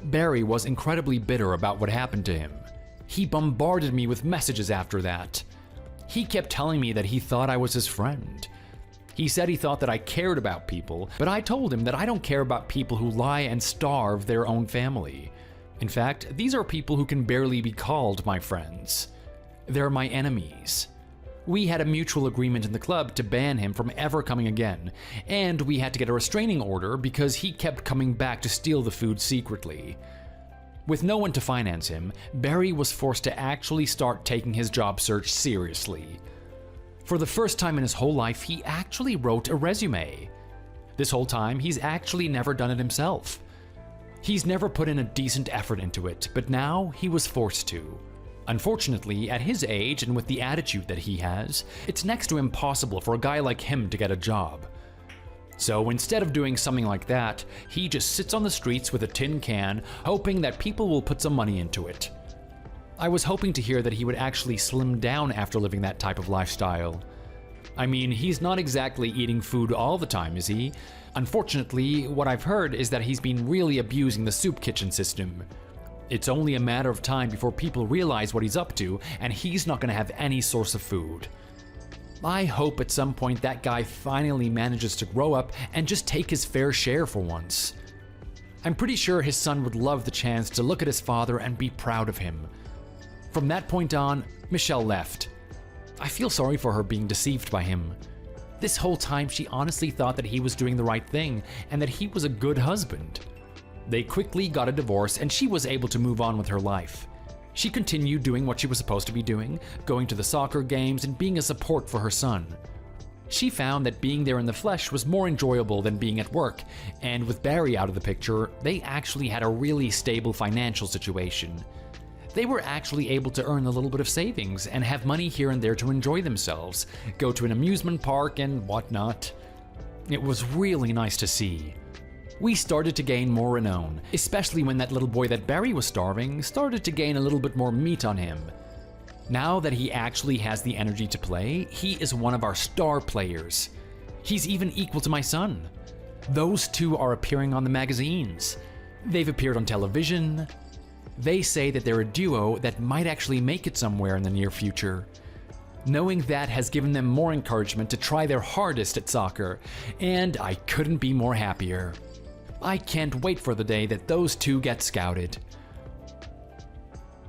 Barry was incredibly bitter about what happened to him. He bombarded me with messages after that. He kept telling me that he thought I was his friend. He said he thought that I cared about people, but I told him that I don't care about people who lie and starve their own family. In fact, these are people who can barely be called my friends. They're my enemies. We had a mutual agreement in the club to ban him from ever coming again, and we had to get a restraining order because he kept coming back to steal the food secretly. With no one to finance him, Barry was forced to actually start taking his job search seriously. For the first time in his whole life, he actually wrote a resume. This whole time, he's actually never done it himself. He's never put in a decent effort into it, but now he was forced to. Unfortunately, at his age and with the attitude that he has, it's next to impossible for a guy like him to get a job. So instead of doing something like that, he just sits on the streets with a tin can, hoping that people will put some money into it. I was hoping to hear that he would actually slim down after living that type of lifestyle. I mean, he's not exactly eating food all the time, is he? Unfortunately, what I've heard is that he's been really abusing the soup kitchen system. It's only a matter of time before people realize what he's up to, and he's not going to have any source of food. I hope at some point that guy finally manages to grow up and just take his fair share for once. I'm pretty sure his son would love the chance to look at his father and be proud of him. From that point on, Michelle left. I feel sorry for her being deceived by him. This whole time, she honestly thought that he was doing the right thing and that he was a good husband. They quickly got a divorce and she was able to move on with her life. She continued doing what she was supposed to be doing, going to the soccer games and being a support for her son. She found that being there in the flesh was more enjoyable than being at work, and with Barry out of the picture, they actually had a really stable financial situation. They were actually able to earn a little bit of savings and have money here and there to enjoy themselves, go to an amusement park and whatnot. It was really nice to see. We started to gain more renown, especially when that little boy that Barry was starving started to gain a little bit more meat on him. Now that he actually has the energy to play, he is one of our star players. He's even equal to my son. Those two are appearing on the magazines. They've appeared on television. They say that they're a duo that might actually make it somewhere in the near future. Knowing that has given them more encouragement to try their hardest at soccer, and I couldn't be more happier. I can't wait for the day that those two get scouted.